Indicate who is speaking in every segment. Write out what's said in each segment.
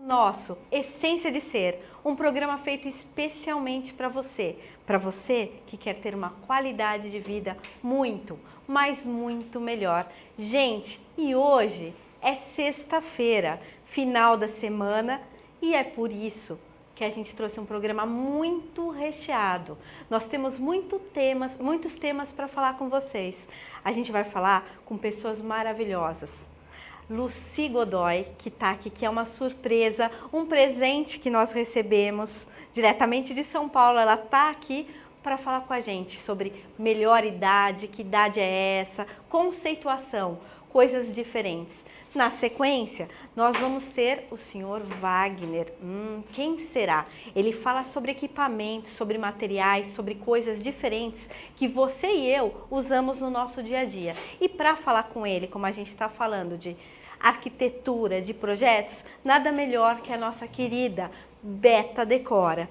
Speaker 1: nosso Essência de Ser, um programa feito especialmente para você que quer ter uma qualidade de vida muito, mas muito melhor. Gente, e hoje é sexta-feira, final da semana, e é por isso que a gente trouxe um programa muito recheado. Nós temos muitos temas para falar com vocês. A gente vai falar com pessoas maravilhosas. Lucy Godoy, que está aqui, que é uma surpresa, um presente que nós recebemos diretamente de São Paulo. Ela está aqui para falar com a gente sobre melhor idade, que idade é essa, conceituação, coisas diferentes. Na sequência, nós vamos ter o Sr. Wagner. Quem será? Ele fala sobre equipamentos, sobre materiais, sobre coisas diferentes que você e eu usamos no nosso dia a dia. E para falar com ele, como a gente está falando de arquitetura, de projetos, nada melhor que a nossa querida Beta Decora.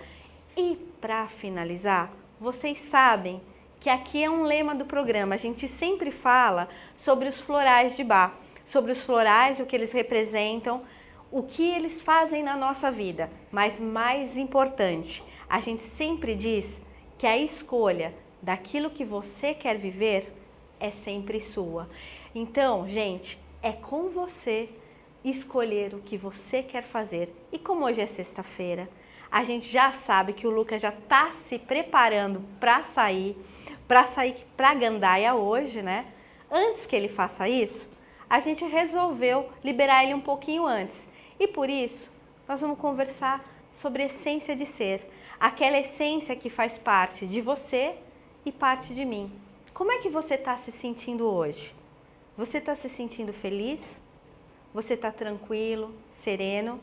Speaker 1: E para finalizar, vocês sabem que aqui é um lema do programa, a gente sempre fala sobre os florais de Bach, sobre os florais, o que eles representam, o que eles fazem na nossa vida. Mas mais importante, a gente sempre diz que a escolha daquilo que você quer viver é sempre sua. Então, gente, é com você escolher o que você quer fazer. E como hoje é sexta-feira, a gente já sabe que o Lucas já está se preparando para sair para Gandaia hoje, né? Antes que ele faça isso, a gente resolveu liberar ele um pouquinho antes. E por isso, nós vamos conversar sobre essência de ser. Aquela essência que faz parte de você e parte de mim. Como é que você está se sentindo hoje? Você está se sentindo feliz? Você está tranquilo, sereno?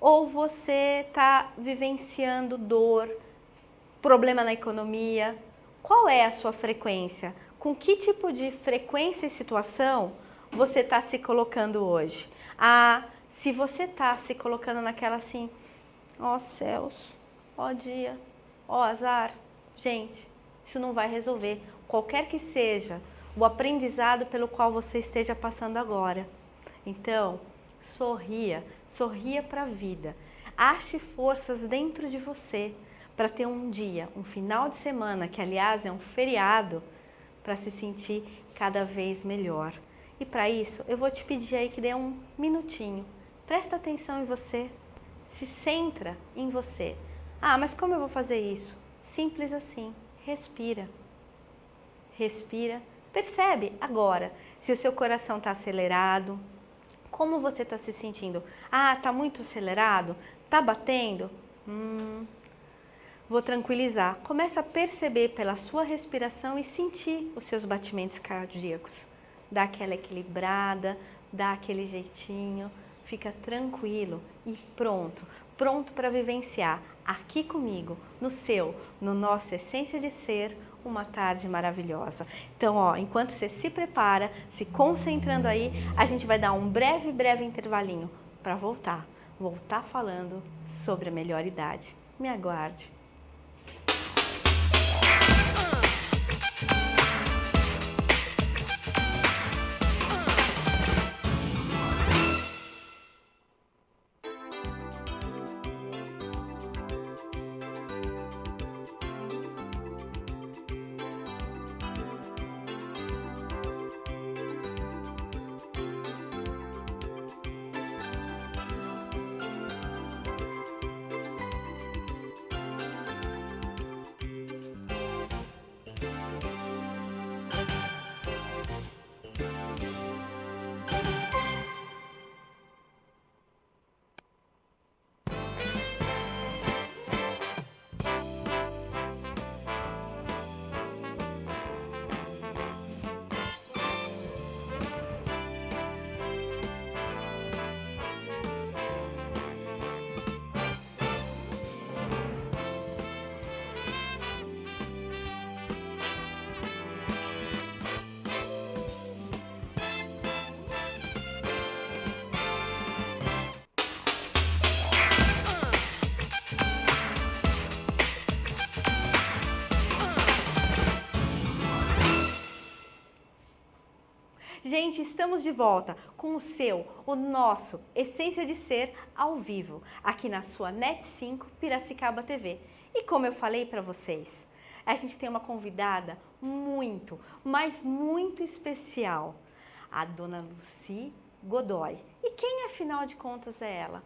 Speaker 1: Ou você está vivenciando dor, problema na economia? Qual é a sua frequência? Com que tipo de frequência e situação você está se colocando hoje? Se você está se colocando naquela assim, ó céus, ó dia, ó azar, gente, isso não vai resolver. Qualquer que seja o aprendizado pelo qual você esteja passando agora. Então, sorria para a vida. Ache forças dentro de você para ter um dia, um final de semana, que aliás é um feriado, para se sentir cada vez melhor. E para isso, eu vou te pedir aí que dê um minutinho. Presta atenção em você. Se centra em você. Mas como eu vou fazer isso? Simples assim. Respira. Respira. Percebe agora se o seu coração está acelerado. Como você está se sentindo? Está muito acelerado? Está batendo? Vou tranquilizar. Começa a perceber pela sua respiração e sentir os seus batimentos cardíacos. Dá aquela equilibrada, dá aquele jeitinho, fica tranquilo e pronto para vivenciar aqui comigo, no nosso Essência de Ser, uma tarde maravilhosa. Então, enquanto você se prepara, se concentrando aí, a gente vai dar um breve intervalinho para voltar falando sobre a melhor idade. Me aguarde. Gente, estamos de volta com o nosso Essência de Ser ao vivo, aqui na sua NET5 Piracicaba TV. E como eu falei para vocês, a gente tem uma convidada muito, mas muito especial, a Dona Lucy Godoy. E quem, afinal de contas, é ela?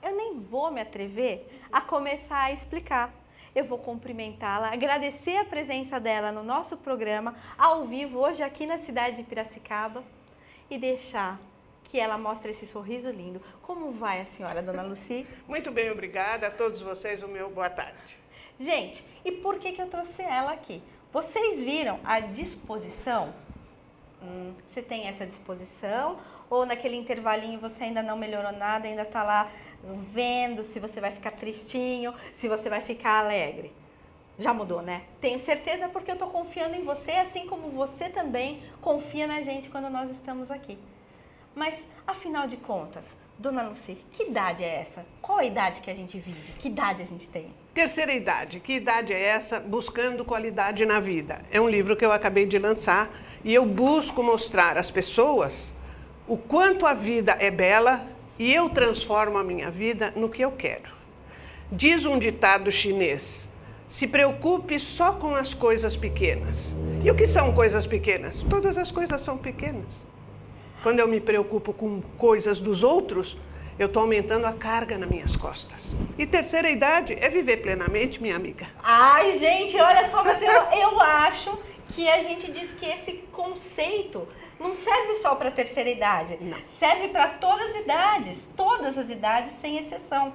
Speaker 1: Eu nem vou me atrever a começar a explicar. Eu vou cumprimentá-la, agradecer a presença dela no nosso programa, ao vivo, hoje aqui na cidade de Piracicaba, e deixar que ela mostre esse sorriso lindo. Como vai a senhora, Dona Lucy?
Speaker 2: Muito bem, obrigada. A todos vocês, o meu boa tarde.
Speaker 1: Gente, e por que eu trouxe ela aqui? Vocês viram a disposição? Você tem essa disposição? Ou naquele intervalinho você ainda não melhorou nada, ainda está lá vendo se você vai ficar tristinho, se você vai ficar alegre? Já mudou, né? Tenho certeza porque eu estou confiando em você, assim como você também confia na gente quando nós estamos aqui. Mas, afinal de contas, Dona Lucy, que idade é essa? Qual a idade que a gente vive? Que idade a gente tem?
Speaker 2: Terceira idade. Que idade é essa? Buscando qualidade na vida. É um livro que eu acabei de lançar e eu busco mostrar às pessoas o quanto a vida é bela e eu transformo a minha vida no que eu quero. Diz um ditado chinês: se preocupe só com as coisas pequenas. E o que são coisas pequenas? Todas as coisas são pequenas. Quando eu me preocupo com coisas dos outros, eu estou aumentando a carga nas minhas costas. E terceira idade é viver plenamente, minha amiga.
Speaker 1: Ai, gente, olha só, mas eu acho que a gente diz que esse conceito não serve só para a terceira idade.
Speaker 2: Não.
Speaker 1: Serve para todas as idades, sem exceção.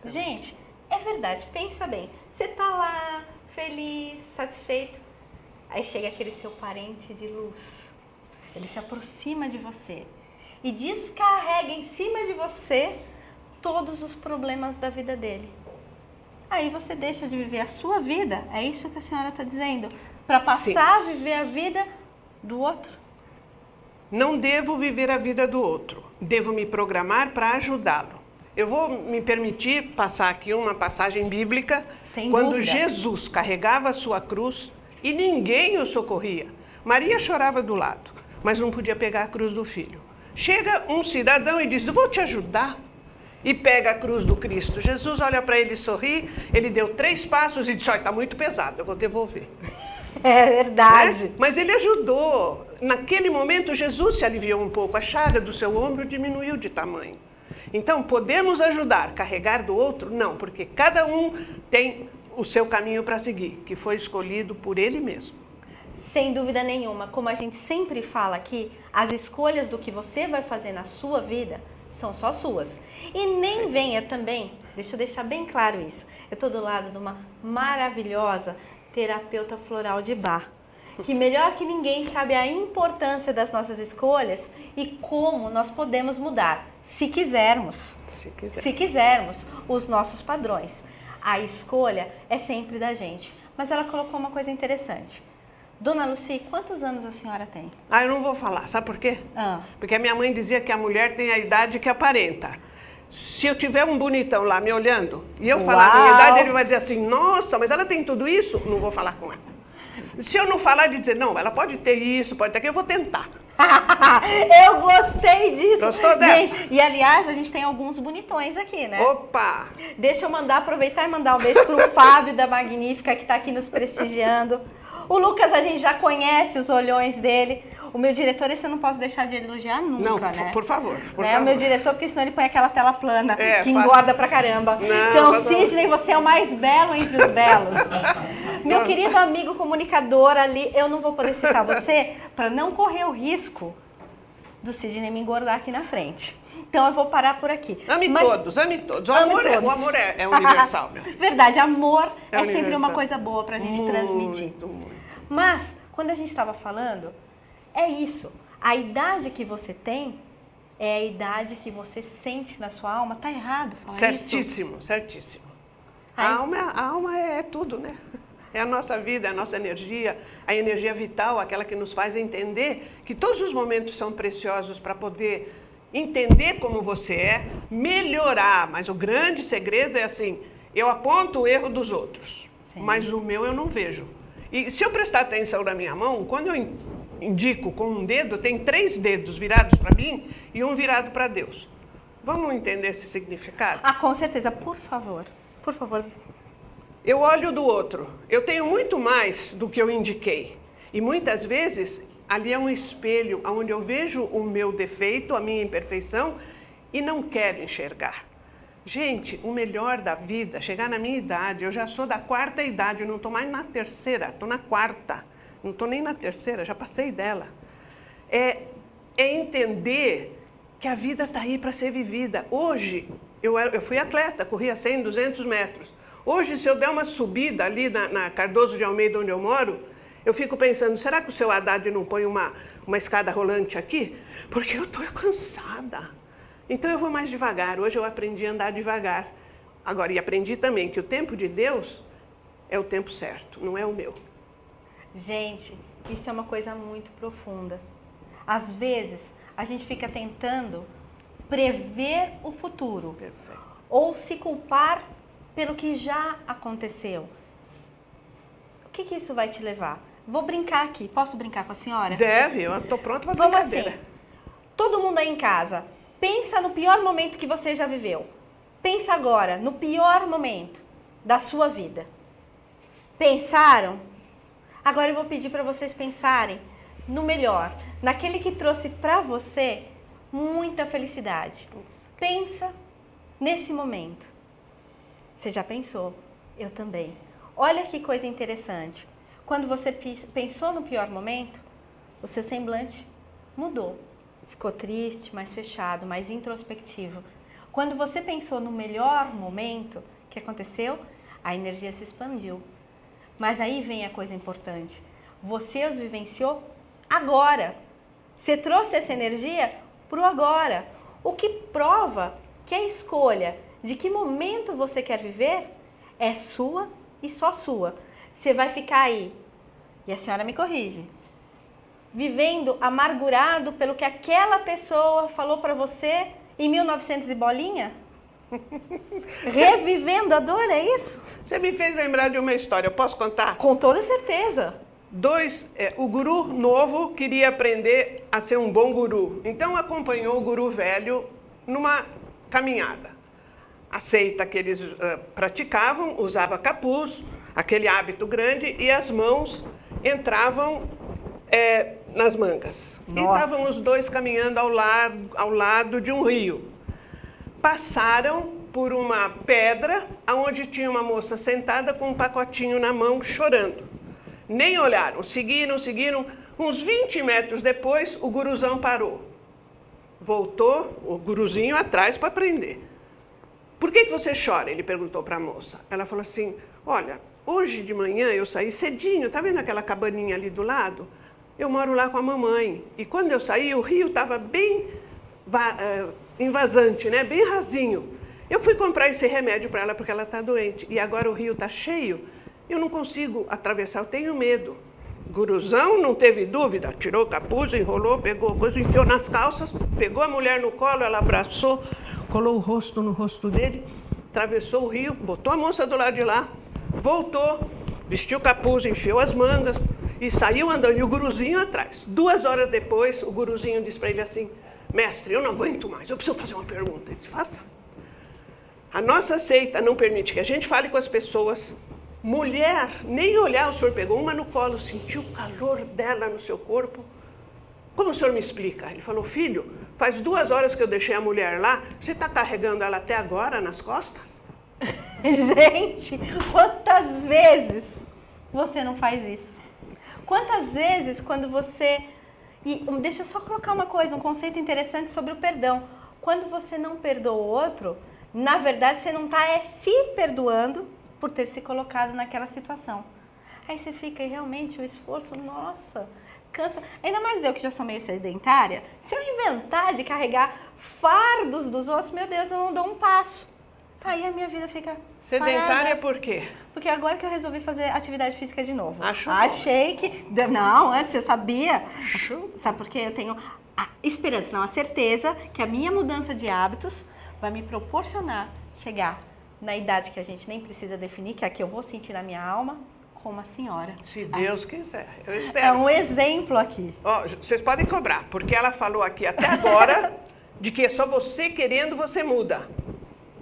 Speaker 1: Gente, é verdade, pensa bem. Você tá lá, feliz, satisfeito. Aí chega aquele seu parente de luz. Ele se aproxima de você e descarrega em cima de você todos os problemas da vida dele. Aí você deixa de viver a sua vida, é isso que a senhora está dizendo? Para passar a viver a vida do outro?
Speaker 2: Não devo viver a vida do outro, devo me programar para ajudá-lo. Eu vou me permitir passar aqui uma passagem bíblica.
Speaker 1: Sem
Speaker 2: quando
Speaker 1: dúvida.
Speaker 2: Jesus carregava a sua cruz e ninguém o socorria. Maria chorava do lado, mas não podia pegar a cruz do filho. Chega um cidadão e diz: vou te ajudar. E pega a cruz do Cristo. Jesus olha para ele e sorri, ele deu 3 passos e disse: olha, está muito pesado, eu vou devolver.
Speaker 1: É verdade.
Speaker 2: Né? Mas ele ajudou. Naquele momento, Jesus se aliviou um pouco. A chaga do seu ombro diminuiu de tamanho. Então, podemos ajudar, carregar do outro? Não, porque cada um tem o seu caminho para seguir, que foi escolhido por ele mesmo.
Speaker 1: Sem dúvida nenhuma. Como a gente sempre fala aqui, as escolhas do que você vai fazer na sua vida são só suas. E nem venha também, deixa eu deixar bem claro isso, eu estou do lado de uma maravilhosa terapeuta floral de Bach, que melhor que ninguém sabe a importância das nossas escolhas e como nós podemos mudar, se quisermos, os nossos padrões. A escolha é sempre da gente. Mas ela colocou uma coisa interessante. Dona Lucy, quantos anos a senhora tem?
Speaker 2: Eu não vou falar, sabe por quê? Porque a minha mãe dizia que a mulher tem a idade que aparenta. Se eu tiver um bonitão lá me olhando e eu falar a minha idade, ele vai dizer assim: nossa, mas ela tem tudo isso? Não vou falar com ela. Se eu não falar, ele dizer: não, ela pode ter isso, pode ter aquilo, eu vou tentar.
Speaker 1: Eu gostei disso.
Speaker 2: Gostou dessa?
Speaker 1: Gente, e aliás, a gente tem alguns bonitões aqui, né?
Speaker 2: Opa!
Speaker 1: Deixa eu aproveitar e mandar um beijo pro Fábio da Magnífica, que está aqui nos prestigiando. O Lucas, a gente já conhece os olhões dele. O meu diretor, esse eu não posso deixar de elogiar nunca,
Speaker 2: não,
Speaker 1: né?
Speaker 2: Por favor.
Speaker 1: O meu diretor, porque senão ele põe aquela tela plana, que
Speaker 2: faz...
Speaker 1: engorda pra caramba.
Speaker 2: Não,
Speaker 1: então, Sidney, você é o mais belo entre os belos. Meu querido amigo comunicador ali, eu não vou poder citar você para não correr o risco do Sidney me engordar aqui na frente. Então, eu vou parar por aqui.
Speaker 2: Ame todos. O amor é universal.
Speaker 1: Verdade, amor é
Speaker 2: universal.
Speaker 1: Sempre uma coisa boa pra gente transmitir.
Speaker 2: Muito.
Speaker 1: Mas, quando a gente estava falando, é isso. A idade que você tem é a idade que você sente na sua alma. Tá errado falar isso?
Speaker 2: Certíssimo. A alma é tudo, né? É a nossa vida, é a nossa energia, a energia vital, aquela que nos faz entender que todos os momentos são preciosos para poder entender como você é, melhorar. Mas o grande segredo é assim: eu aponto o erro dos outros, mas o meu eu não vejo. E se eu prestar atenção na minha mão, quando eu indico com um dedo, tem 3 dedos virados para mim e um virado para Deus. Vamos entender esse significado?
Speaker 1: Ah, com certeza. Por favor. Por favor.
Speaker 2: Eu olho do outro. Eu tenho muito mais do que eu indiquei. E muitas vezes, ali é um espelho onde eu vejo o meu defeito, a minha imperfeição e não quero enxergar. Gente, o melhor da vida, chegar na minha idade, eu já sou da 4ª idade, eu não estou mais na 3ª, estou na 4ª. Não estou nem na 3ª, já passei dela. É entender que a vida está aí para ser vivida. Hoje, eu fui atleta, corria 100, 200 metros. Hoje, se eu der uma subida ali na Cardoso de Almeida, onde eu moro, eu fico pensando, será que o seu Haddad não põe uma escada rolante aqui? Porque eu estou cansada. Então eu vou mais devagar. Hoje eu aprendi a andar devagar. Agora, e aprendi também que o tempo de Deus é o tempo certo, não é o meu.
Speaker 1: Gente, isso é uma coisa muito profunda. Às vezes, a gente fica tentando prever o futuro.
Speaker 2: Perfeito.
Speaker 1: Ou se culpar pelo que já aconteceu. O que isso vai te levar? Vou brincar aqui. Posso brincar com a senhora?
Speaker 2: Deve, eu estou pronta para
Speaker 1: Vamos
Speaker 2: brincadeira.
Speaker 1: assim, todo mundo aí em casa, pensa no pior momento que você já viveu. Pensa agora no pior momento da sua vida. Pensaram? Agora eu vou pedir para vocês pensarem no melhor, naquele que trouxe para você muita felicidade. Pensa nesse momento. Você já pensou? Eu também. Olha que coisa interessante. Quando você pensou no pior momento, o seu semblante mudou. Ficou triste, mais fechado, mais introspectivo. Quando você pensou no melhor momento que aconteceu, a energia se expandiu. Mas aí vem a coisa importante. Você os vivenciou agora. Você trouxe essa energia para o agora. O que prova que a escolha de que momento você quer viver é sua e só sua. Você vai ficar aí, e a senhora me corrige, vivendo amargurado pelo que aquela pessoa falou para você em 1900 e bolinha? Revivendo a dor, é isso?
Speaker 2: Você me fez lembrar de uma história, eu posso contar?
Speaker 1: Com toda certeza.
Speaker 2: O guru novo queria aprender a ser um bom guru, então acompanhou o guru velho numa caminhada. A seita que eles praticavam usava capuz, aquele hábito grande, e as mãos entravam nas mangas.
Speaker 1: Nossa.
Speaker 2: E estavam os dois caminhando ao lado de um rio. Passaram por uma pedra, onde tinha uma moça sentada com um pacotinho na mão, chorando. Nem olharam, seguiram. Uns 20 metros depois, o guruzão parou. Voltou o guruzinho atrás para aprender. Por que você chora? Ele perguntou para a moça. Ela falou assim, olha, hoje de manhã eu saí cedinho, tá vendo aquela cabaninha ali do lado? Eu moro lá com a mamãe. E quando eu saí, o rio estava bem invasante, né? Bem rasinho. Eu fui comprar esse remédio para ela porque ela está doente. E agora o rio está cheio, eu não consigo atravessar, eu tenho medo. Guruzão não teve dúvida, tirou o capuz, enrolou, pegou a coisa, enfiou nas calças, pegou a mulher no colo, ela abraçou, colou o rosto no rosto dele, atravessou o rio, botou a moça do lado de lá, voltou, vestiu o capuz, enfiou as mangas e saiu andando, e o guruzinho atrás. 2 horas depois, o guruzinho disse para ele assim, mestre, eu não aguento mais, eu preciso fazer uma pergunta. Ele disse, faça. A nossa seita não permite que a gente fale com as pessoas. Mulher, nem olhar, o senhor pegou uma no colo, sentiu o calor dela no seu corpo. Como o senhor me explica? Ele falou, filho, faz 2 horas que eu deixei a mulher lá, você está carregando ela até agora nas costas?
Speaker 1: Gente, quantas vezes você não faz isso? Quantas vezes quando você... E deixa eu só colocar uma coisa, um conceito interessante sobre o perdão. Quando você não perdoa o outro, na verdade você não está se perdoando por ter se colocado naquela situação. Aí você fica e realmente o esforço, nossa, cansa. Ainda mais eu que já sou meio sedentária, se eu inventar de carregar fardos dos outros, meu Deus, eu não dou um passo. Aí a minha vida fica
Speaker 2: sedentária
Speaker 1: parada.
Speaker 2: por quê?
Speaker 1: Porque agora que eu resolvi fazer atividade física de novo.
Speaker 2: Achei
Speaker 1: que... Não, antes eu sabia. Sabe por quê? Eu tenho a esperança, não a certeza, que a minha mudança de hábitos vai me proporcionar chegar na idade que a gente nem precisa definir, que é a que eu vou sentir na minha alma, como a senhora.
Speaker 2: Se Deus quiser, eu
Speaker 1: É
Speaker 2: espero.
Speaker 1: um exemplo aqui.
Speaker 2: Ó, vocês podem cobrar, porque ela falou aqui até agora de que é só você querendo, você muda.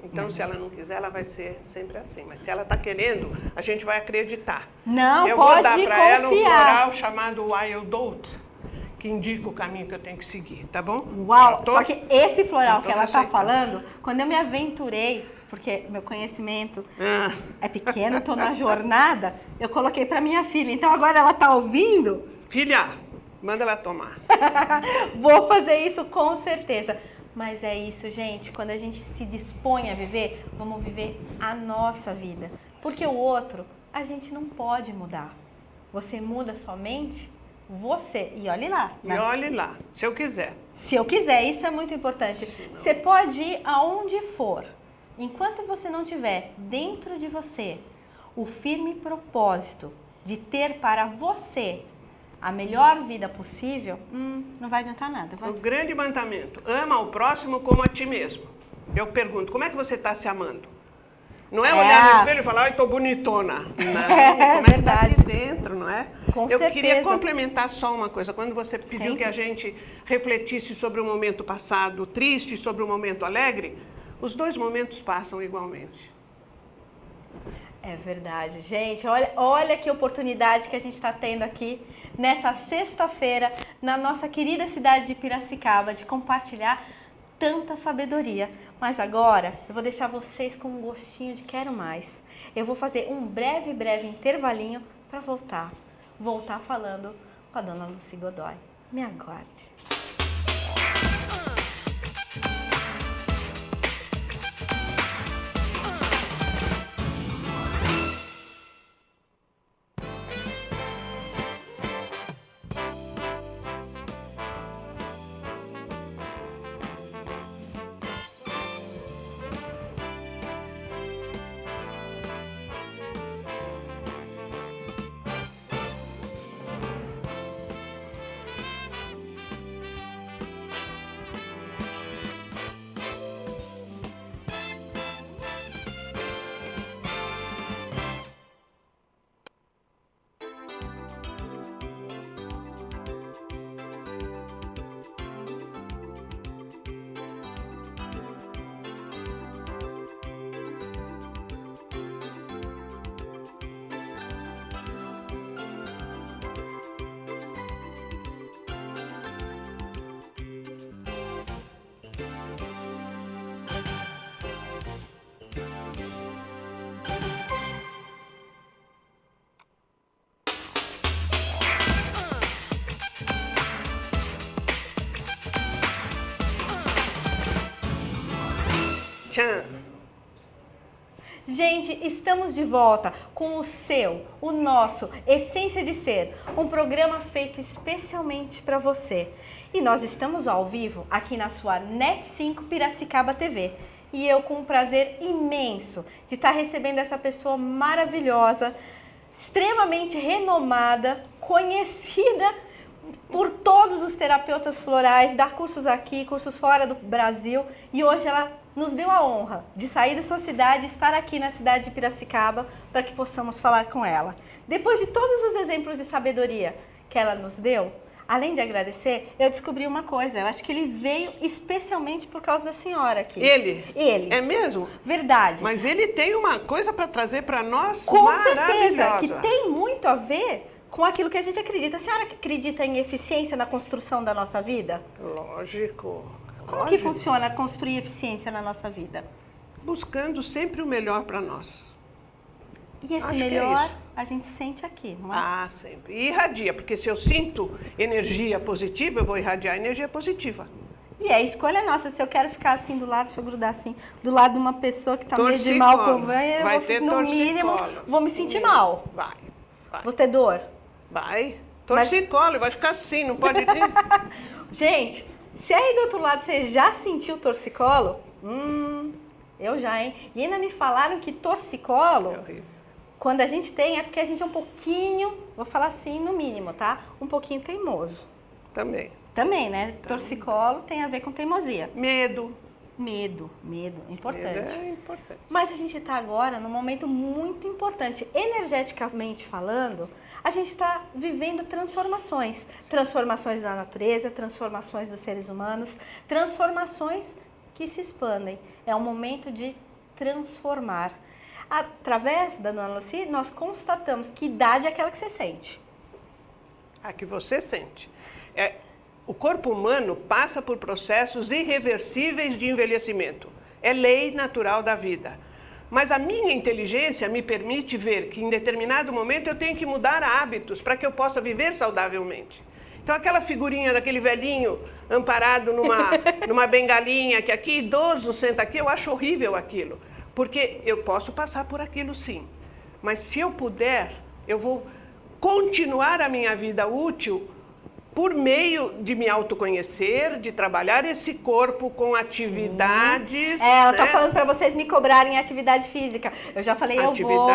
Speaker 2: Então, se ela não quiser, ela vai ser sempre assim. Mas se ela está querendo, a gente vai acreditar.
Speaker 1: Não,
Speaker 2: eu
Speaker 1: pode
Speaker 2: vou dar para ela um
Speaker 1: confiar.
Speaker 2: floral chamado Wildot, que indica o caminho que eu tenho que seguir, tá bom?
Speaker 1: Uau!
Speaker 2: Já tô?
Speaker 1: Só que esse floral
Speaker 2: Já tô
Speaker 1: que ela está
Speaker 2: aceitando.
Speaker 1: falando, quando eu me aventurei, porque meu conhecimento
Speaker 2: Ah,
Speaker 1: é pequeno, estou na jornada, eu coloquei para minha filha. Então agora ela está ouvindo,
Speaker 2: filha, manda ela tomar.
Speaker 1: vou fazer isso com certeza. Mas é isso, gente, quando a gente se dispõe a viver, vamos viver a nossa vida. Porque o outro, a gente não pode mudar. Você muda somente você. E olhe lá.
Speaker 2: E olhe lá, se eu quiser.
Speaker 1: Se eu quiser, isso é muito importante. Você pode ir aonde for. Enquanto você não tiver dentro de você o firme propósito de ter para você a melhor vida possível, não vai adiantar nada. Vai?
Speaker 2: O grande mandamento, ama o próximo como a ti mesmo. Eu pergunto, como é que você está se amando? Não é olhar no espelho e falar, ai, tô bonitona. Não, como é que tá aqui dentro, não é?
Speaker 1: Com
Speaker 2: Eu
Speaker 1: certeza.
Speaker 2: queria complementar só uma coisa. Quando você pediu
Speaker 1: Sempre.
Speaker 2: que a gente refletisse sobre o momento passado triste, sobre o momento alegre, os dois momentos passam igualmente.
Speaker 1: É verdade, gente. Olha que oportunidade que a gente está tendo aqui nessa sexta-feira na nossa querida cidade de Piracicaba de compartilhar tanta sabedoria. Mas agora eu vou deixar vocês com um gostinho de quero mais. Eu vou fazer um breve intervalinho para voltar falando com a dona Lucy Godoy. Me aguarde.
Speaker 2: Tchan!
Speaker 1: Gente, estamos de volta com o nosso Essência de Ser, um programa feito especialmente para você. E nós estamos ao vivo aqui na sua Net5 Piracicaba TV. E eu com um prazer imenso de estar recebendo essa pessoa maravilhosa, extremamente renomada, conhecida por todos os terapeutas florais, dá cursos aqui, cursos fora do Brasil. E hoje ela nos deu a honra de sair da sua cidade e estar aqui na cidade de Piracicaba para que possamos falar com ela. Depois de todos os exemplos de sabedoria que ela nos deu, além de agradecer, eu descobri uma coisa. Eu acho que ele veio especialmente por causa da senhora aqui.
Speaker 2: Ele?
Speaker 1: Ele.
Speaker 2: É mesmo?
Speaker 1: Verdade.
Speaker 2: Mas ele tem uma coisa para trazer para nós
Speaker 1: Com certeza,
Speaker 2: maravilhosa.
Speaker 1: que tem muito a ver com aquilo que a gente acredita. A senhora acredita em eficiência na construção da nossa vida?
Speaker 2: Lógico.
Speaker 1: Como que funciona construir eficiência na nossa vida?
Speaker 2: Buscando sempre o melhor para nós.
Speaker 1: E esse
Speaker 2: Acho que é
Speaker 1: melhor
Speaker 2: isso.
Speaker 1: a gente sente aqui, não é?
Speaker 2: Ah, sempre. E irradia, porque se eu sinto energia positiva, eu vou irradiar energia positiva.
Speaker 1: E é escolha nossa. Se eu quero ficar assim do lado, deixa eu grudar assim, do lado de uma pessoa que tá meio de mal com
Speaker 2: Vai
Speaker 1: eu
Speaker 2: ter
Speaker 1: vou, no mínimo,
Speaker 2: torcicolo.
Speaker 1: vou me sentir mal.
Speaker 2: Vai.
Speaker 1: Vou ter dor.
Speaker 2: Vai. Torcicolo, vai ficar assim, não pode ter.
Speaker 1: Gente, se aí do outro lado você já sentiu torcicolo, eu já, hein? E ainda me falaram que torcicolo,
Speaker 2: É horrível.
Speaker 1: quando a gente tem, é porque a gente é um pouquinho, vou falar assim no mínimo, tá? Um pouquinho teimoso.
Speaker 2: Também.
Speaker 1: Também, né? Torcicolo tem a ver com teimosia.
Speaker 2: Medo.
Speaker 1: Medo, importante.
Speaker 2: É importante.
Speaker 1: Mas a gente está agora num momento muito importante. Energeticamente falando, a gente está vivendo transformações. Transformações da natureza, transformações dos seres humanos, transformações que se expandem. É um momento de transformar. Através da Dona Lucy, nós constatamos que idade é aquela que você sente.
Speaker 2: A que você sente. O corpo humano passa por processos irreversíveis de envelhecimento. É lei natural da vida. Mas a minha inteligência me permite ver que em determinado momento eu tenho que mudar hábitos para que eu possa viver saudavelmente. Então aquela figurinha daquele velhinho amparado numa bengalinha, que aqui idoso senta aqui, eu acho horrível aquilo. Porque eu posso passar por aquilo sim. Mas se eu puder, eu vou continuar a minha vida útil por meio de me autoconhecer, de trabalhar esse corpo com atividades...
Speaker 1: Ela está falando para vocês me cobrarem atividade física. Eu já falei, eu vou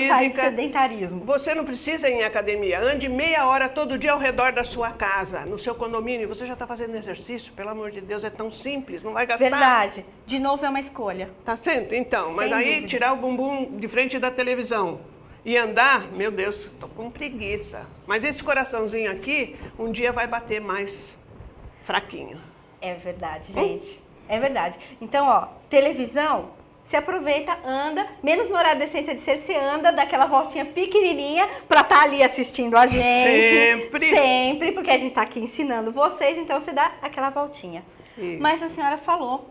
Speaker 1: sair do sedentarismo.
Speaker 2: Você não precisa ir em academia. Ande meia hora todo dia ao redor da sua casa, no seu condomínio. Você já está fazendo exercício? Pelo amor de Deus, é tão simples, não vai gastar.
Speaker 1: Verdade. De novo é uma escolha.
Speaker 2: Tá certo? Então, mas
Speaker 1: Sem
Speaker 2: aí
Speaker 1: dúvida.
Speaker 2: tirar o bumbum de frente da televisão e andar, meu Deus, estou com preguiça. Mas esse coraçãozinho aqui, um dia vai bater mais fraquinho.
Speaker 1: É verdade, gente. É verdade. Então, ó, televisão, se aproveita, anda, menos no horário da Essência de Ser, você anda, dá aquela voltinha pequenininha pra estar ali assistindo a gente.
Speaker 2: Sempre.
Speaker 1: Sempre, porque a gente tá aqui ensinando vocês, então você dá aquela voltinha.
Speaker 2: Isso.
Speaker 1: Mas a senhora falou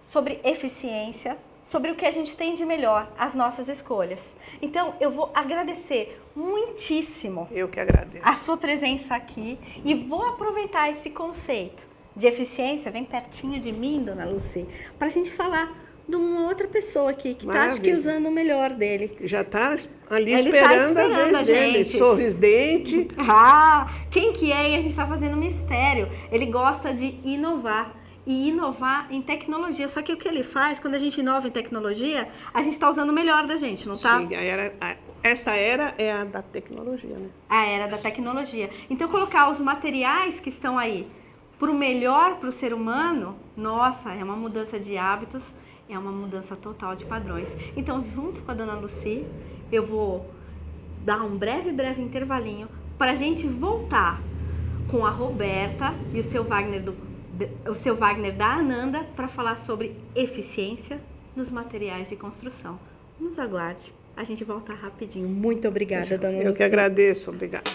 Speaker 1: sobre eficiência, sobre o que a gente tem de melhor, as nossas escolhas. Então, eu vou agradecer muitíssimo
Speaker 2: Eu que agradeço.
Speaker 1: a sua presença aqui e vou aproveitar esse conceito de eficiência, vem pertinho de mim, Dona Lucy, para a gente falar de uma outra pessoa aqui que está, acho que,
Speaker 2: Maravilha.
Speaker 1: usando o melhor dele.
Speaker 2: Já está ali
Speaker 1: Ele tá
Speaker 2: esperando,
Speaker 1: esperando
Speaker 2: a
Speaker 1: a
Speaker 2: vez dele.
Speaker 1: gente.
Speaker 2: Sorridente.
Speaker 1: Ah, quem que é? E a gente está fazendo mistério. Ele gosta de inovar. E inovar em tecnologia. Só que o que ele faz, quando a gente inova em tecnologia, a gente está usando o melhor da gente, não tá?
Speaker 2: Sim, esta era é a da tecnologia, né?
Speaker 1: A era da tecnologia. Então, colocar os materiais que estão aí para o melhor para o ser humano, nossa, é uma mudança de hábitos, é uma mudança total de padrões. Então, junto com a Dona Lucy, eu vou dar um breve intervalinho para a gente voltar com a Roberta e o seu Wagner da Ananda para falar sobre eficiência nos materiais de construção. Nos aguarde. A gente volta rapidinho. Muito obrigada, Dona Lucy.
Speaker 2: Eu que agradeço. Obrigada.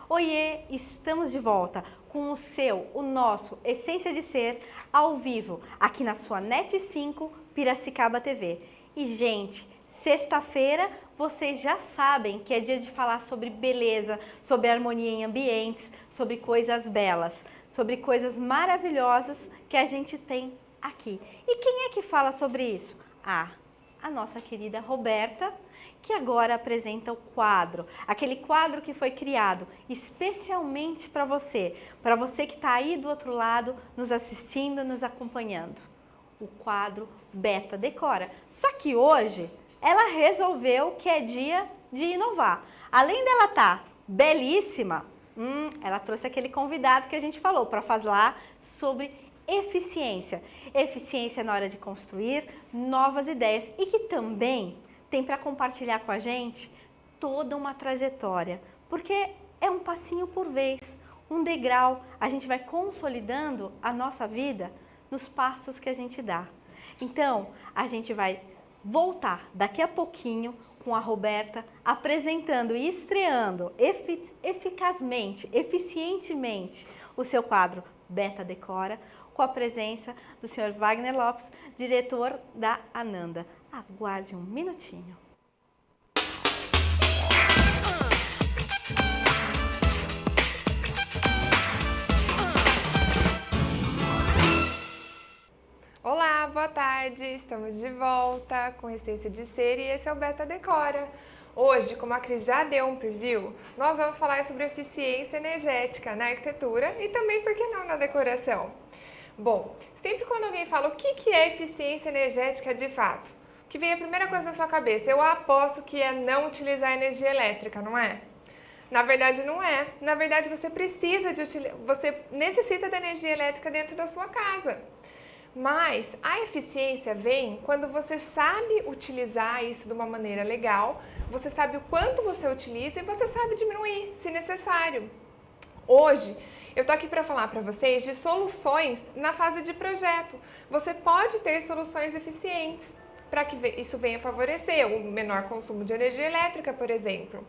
Speaker 1: Oiê, estamos de volta com o nosso Essência de Ser ao vivo, aqui na sua NET 5 Piracicaba TV. E, gente, sexta-feira vocês já sabem que é dia de falar sobre beleza, sobre harmonia em ambientes, sobre coisas belas. sobre coisas maravilhosas que a gente tem aqui. E quem é que fala sobre isso? A nossa querida Roberta, que agora apresenta o quadro, aquele quadro que foi criado especialmente para você que está aí do outro lado, nos assistindo, nos acompanhando. O quadro Beta Decora. Só que hoje ela resolveu que é dia de inovar. Além dela estar belíssima, ela trouxe aquele convidado que a gente falou para falar sobre eficiência. Eficiência na hora de construir novas ideias e que também tem para compartilhar com a gente toda uma trajetória, porque é um passinho por vez, um degrau, a gente vai consolidando a nossa vida nos passos que a gente dá. Então, a gente vai voltar daqui a pouquinho com a Roberta apresentando e estreando eficazmente, eficientemente o seu quadro Beta Decora, com a presença do Sr. Wagner Lopes, diretor da Ananda. Aguarde um minutinho.
Speaker 3: Olá, boa tarde! Estamos de volta com Essência de Ser e esse é o Beta Decora. Hoje, como a Cris já deu um preview, nós vamos falar sobre eficiência energética na arquitetura e também, por que não, na decoração. Bom, sempre quando alguém fala o que é eficiência energética de fato, o que vem a primeira coisa na sua cabeça? Eu aposto que é não utilizar energia elétrica, não é? Na verdade, não é. Na verdade, você necessita da energia elétrica dentro da sua casa. Mas a eficiência vem quando você sabe utilizar isso de uma maneira legal, você sabe o quanto você utiliza e você sabe diminuir, se necessário. Hoje, eu tô aqui para falar para vocês de soluções na fase de projeto. Você pode ter soluções eficientes para que isso venha favorecer o menor consumo de energia elétrica, por exemplo.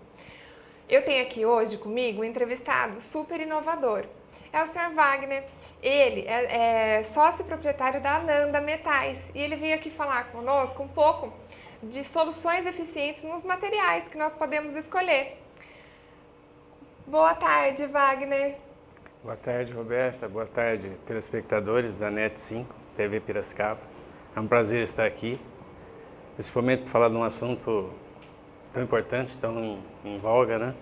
Speaker 3: Eu tenho aqui hoje comigo um entrevistado super inovador. É o Sr. Wagner. Ele é sócio proprietário da Ananda Metais e ele veio aqui falar conosco um pouco de soluções eficientes nos materiais que nós podemos escolher. Boa tarde, Wagner.
Speaker 4: Boa tarde, Roberta. Boa tarde, telespectadores da NET 5, TV Piracicaba. É um prazer estar aqui, principalmente para falar de um assunto tão importante, tão em voga, né?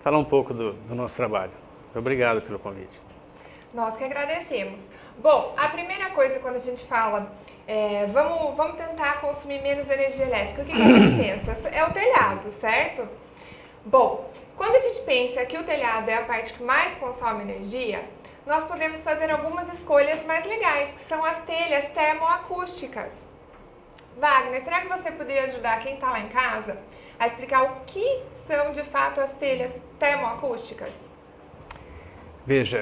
Speaker 4: Falar um pouco do nosso trabalho. Obrigado pelo convite.
Speaker 3: Nós que agradecemos. Bom, a primeira coisa quando a gente fala, vamos tentar consumir menos energia elétrica, o que a gente pensa? É o telhado, certo? Bom, quando a gente pensa que o telhado é a parte que mais consome energia, nós podemos fazer algumas escolhas mais legais, que são as telhas termoacústicas. Wagner, será que você poderia ajudar quem está lá em casa a explicar o que são de fato as telhas termoacústicas?
Speaker 4: Veja,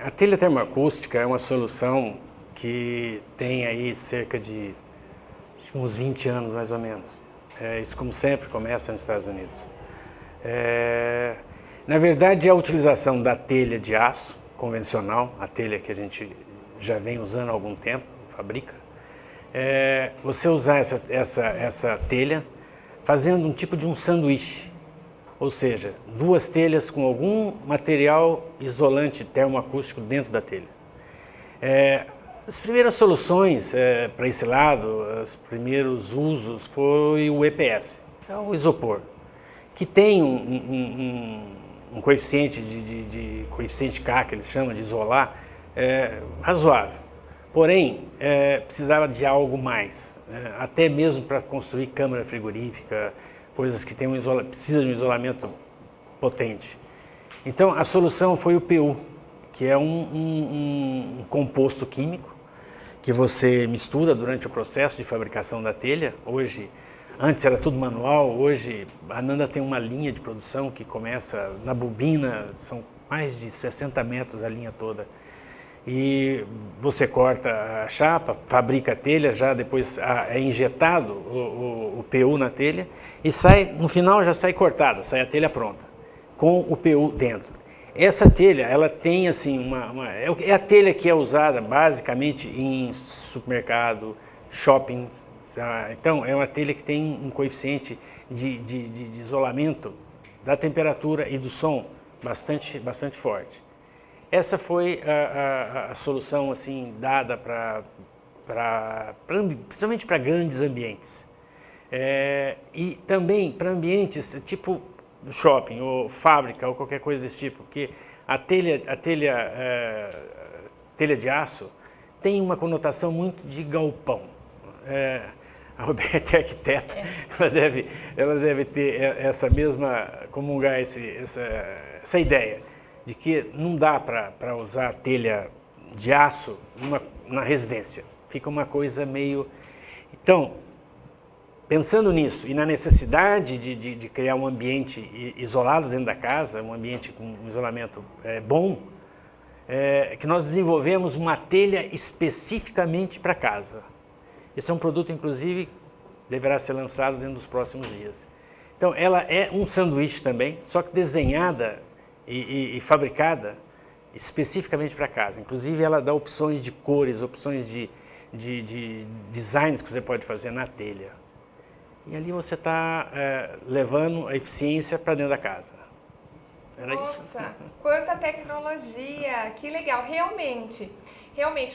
Speaker 4: a telha termoacústica é uma solução que tem aí cerca de uns 20 anos mais ou menos. Isso, como sempre, começa nos Estados Unidos. Na verdade, a utilização da telha de aço convencional, a telha que a gente já vem usando há algum tempo, fabrica, você usar essa telha fazendo um tipo de um sanduíche, ou seja, duas telhas com algum material isolante termoacústico dentro da telha. As primeiras soluções para esse lado, os primeiros usos, foi o EPS, é o isopor, que tem um coeficiente coeficiente K, que eles chamam de isolar, razoável. Porém, precisava de algo mais, até mesmo para construir câmara frigorífica, coisas que precisam de um isolamento potente. Então, a solução foi o PU, que é um composto químico que você mistura durante o processo de fabricação da telha. Antes era tudo manual, hoje a Ananda tem uma linha de produção que começa na bobina, são mais de 60 metros a linha toda. E você corta a chapa, fabrica a telha, já depois é injetado o PU na telha e no final já sai cortada, sai a telha pronta, com o PU dentro. Essa telha, ela tem assim, é a telha que é usada basicamente em supermercado, shoppings. Então é uma telha que tem um coeficiente de isolamento da temperatura e do som bastante forte. essa foi a solução assim dada principalmente para grandes ambientes. E também para ambientes tipo shopping ou fábrica ou qualquer coisa desse tipo, porque a telha de aço tem uma conotação muito de galpão. A Roberta é arquiteta, ela deve ter comungar essa ideia de que não dá para usar telha de aço na residência. Fica uma coisa meio... Então, pensando nisso e na necessidade de criar um ambiente isolado dentro da casa, um ambiente com um isolamento bom, que nós desenvolvemos uma telha especificamente para casa. Esse é um produto, inclusive, deverá ser lançado dentro dos próximos dias. Então, ela é um sanduíche também, só que desenhada e fabricada especificamente para casa. Inclusive, ela dá opções de cores, opções de designs que você pode fazer na telha. E ali você está levando a eficiência para dentro da casa. Era isso?
Speaker 3: Nossa, quanta tecnologia! Que legal! Realmente,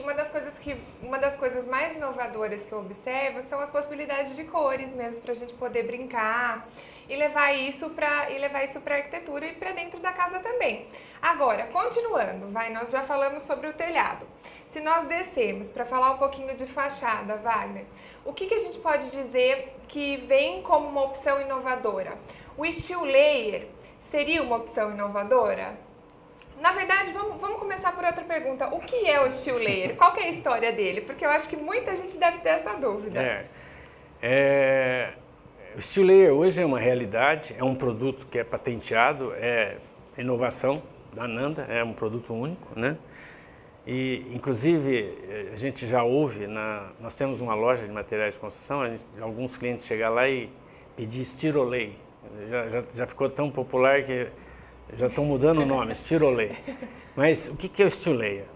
Speaker 3: uma das coisas mais inovadoras que eu observo são as possibilidades de cores mesmo, para a gente poder brincar e levar isso para a arquitetura e para dentro da casa também. Agora, continuando, nós já falamos sobre o telhado. Se nós descermos para falar um pouquinho de fachada, Wagner, o que a gente pode dizer que vem como uma opção inovadora? O steel layer seria uma opção inovadora? Na verdade, vamos começar por outra pergunta. O que é o steel layer? Qual que é a história dele? Porque eu acho que muita gente deve ter essa dúvida.
Speaker 4: O steel layer hoje é uma realidade, é um produto que é patenteado, é inovação da Nanda, é um produto único, né? E, inclusive, a gente já ouve, nós temos uma loja de materiais de construção, alguns clientes chegam lá e pedem Styrolay. Já ficou tão popular que já estão mudando o nome, Styrolay. Mas o que é o steel layer?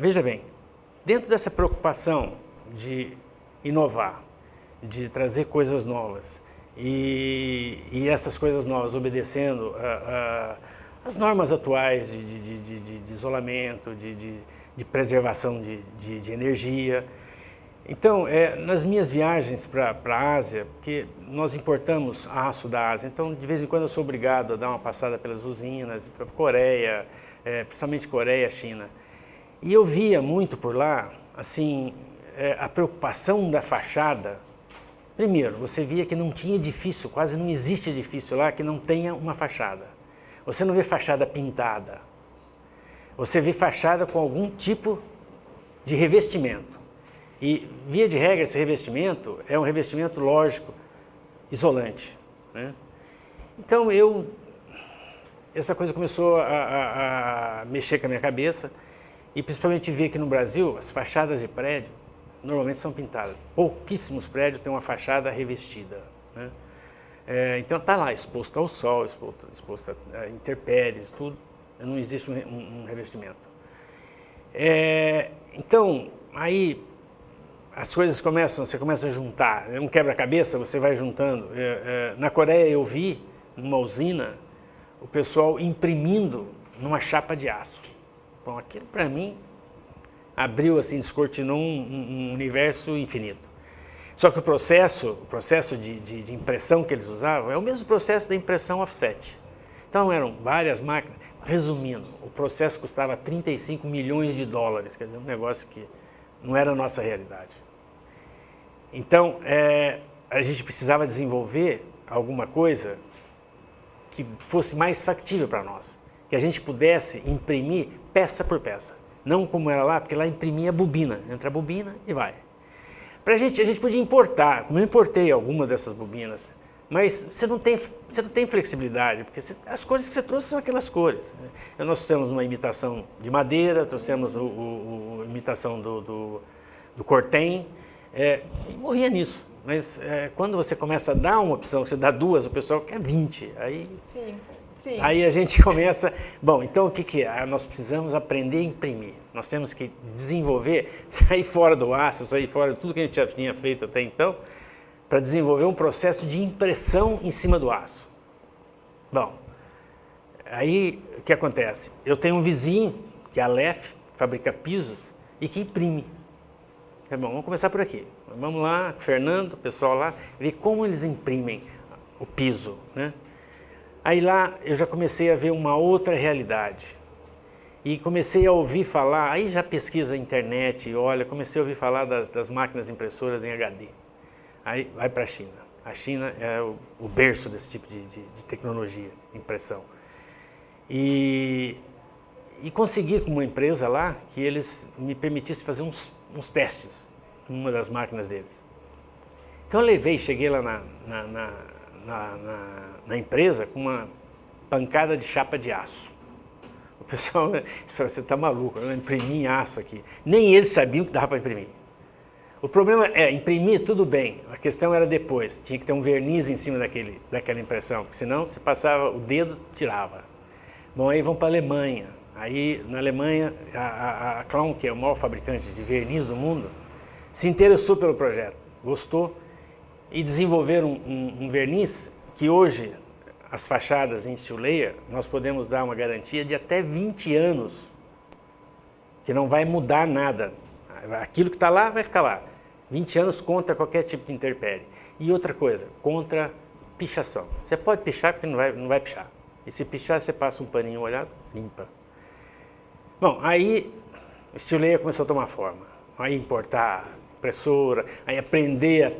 Speaker 4: Veja bem, dentro dessa preocupação de inovar, de trazer coisas novas, e essas coisas novas obedecendo as normas atuais de isolamento, de preservação de energia. Então, nas minhas viagens para a Ásia, porque nós importamos aço da Ásia, então de vez em quando eu sou obrigado a dar uma passada pelas usinas, para a Coreia, principalmente Coreia, China. E eu via muito por lá, assim, a preocupação da fachada. Primeiro, você via que não tinha edifício, quase não existe edifício lá que não tenha uma fachada. Você não vê fachada pintada. Você vê fachada com algum tipo de revestimento. E, via de regra, esse revestimento é um revestimento lógico, isolante, né? Então, essa coisa começou a mexer com a minha cabeça, e principalmente ver que no Brasil, as fachadas de prédio normalmente são pintadas. Pouquíssimos prédios têm uma fachada revestida, né? Então está lá, exposto ao sol, exposto a intempéries, tudo, não existe um revestimento. Então, aí as coisas você começa a juntar, um quebra-cabeça, você vai juntando. Na Coreia eu vi, numa usina, o pessoal imprimindo numa chapa de aço. Bom, aquilo para mim abriu assim, descortinou um universo infinito. Só que o processo de impressão que eles usavam é o mesmo processo da impressão offset. Então eram várias máquinas. Resumindo, o processo custava 35 milhões de dólares, quer dizer, um negócio que não era a nossa realidade. Então, a gente precisava desenvolver alguma coisa que fosse mais factível para nós, que a gente pudesse imprimir peça por peça, não como era lá, porque lá imprimia bobina, entra a bobina e vai. A gente podia importar, como eu importei alguma dessas bobinas, mas você não tem flexibilidade, porque as cores que você trouxe são aquelas cores, né? Nós trouxemos uma imitação de madeira, trouxemos a imitação do cortem, e morria nisso. Mas quando você começa a dar uma opção, você dá duas, o pessoal quer 20.
Speaker 3: Sim.
Speaker 4: Aí a gente começa... Bom, então o que é? Nós precisamos aprender a imprimir. Nós temos que desenvolver, sair fora do aço, sair fora de tudo que a gente já tinha feito até então, para desenvolver um processo de impressão em cima do aço. Bom, aí o que acontece? Eu tenho um vizinho que é a Aleph, fabrica pisos e que imprime. É bom, vamos começar por aqui. Vamos lá, Fernando, o pessoal lá, ver como eles imprimem o piso, né? Aí lá eu já comecei a ver uma outra realidade. E comecei a ouvir falar, aí já pesquisa a internet, olha, comecei a ouvir falar das máquinas impressoras em HD. Aí vai para a China. A China é o berço desse tipo de tecnologia, impressão. E consegui com uma empresa lá que eles me permitissem fazer uns testes numa das máquinas deles. Então eu cheguei lá na empresa com uma pancada de chapa de aço. O pessoal falou, você está maluco, eu imprimi em aço aqui. Nem eles sabiam que dava para imprimir. O problema é, imprimir tudo bem, a questão era depois, tinha que ter um verniz em cima daquela impressão, porque senão se passava o dedo, tirava. Bom, aí vão para a Alemanha. Aí na Alemanha, a Klaun, que é o maior fabricante de verniz do mundo, se interessou pelo projeto, gostou e desenvolveram um verniz que hoje as fachadas em steel layer nós podemos dar uma garantia de até 20 anos, que não vai mudar nada. Aquilo que está lá vai ficar lá. 20 anos contra qualquer tipo de intempérie. E outra coisa, contra pichação. Você pode pichar porque não vai pichar. E se pichar, você passa um paninho molhado, limpa. Bom, aí o steel layer começou a tomar forma. Aí importar impressora, aí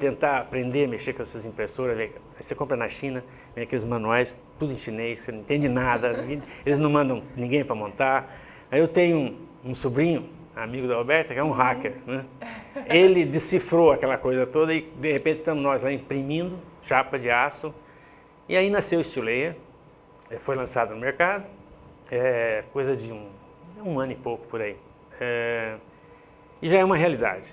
Speaker 4: tentar aprender a mexer com essas impressoras. Aí você compra na China, vem aqueles manuais, tudo em chinês, você não entende nada, eles não mandam ninguém para montar. Aí eu tenho um sobrinho, amigo da Alberta, que é um hacker, né? Ele decifrou aquela coisa toda e de repente estamos nós lá imprimindo chapa de aço. E aí nasceu o steel layer, foi lançado no mercado, coisa de um ano e pouco por aí. E já é uma realidade,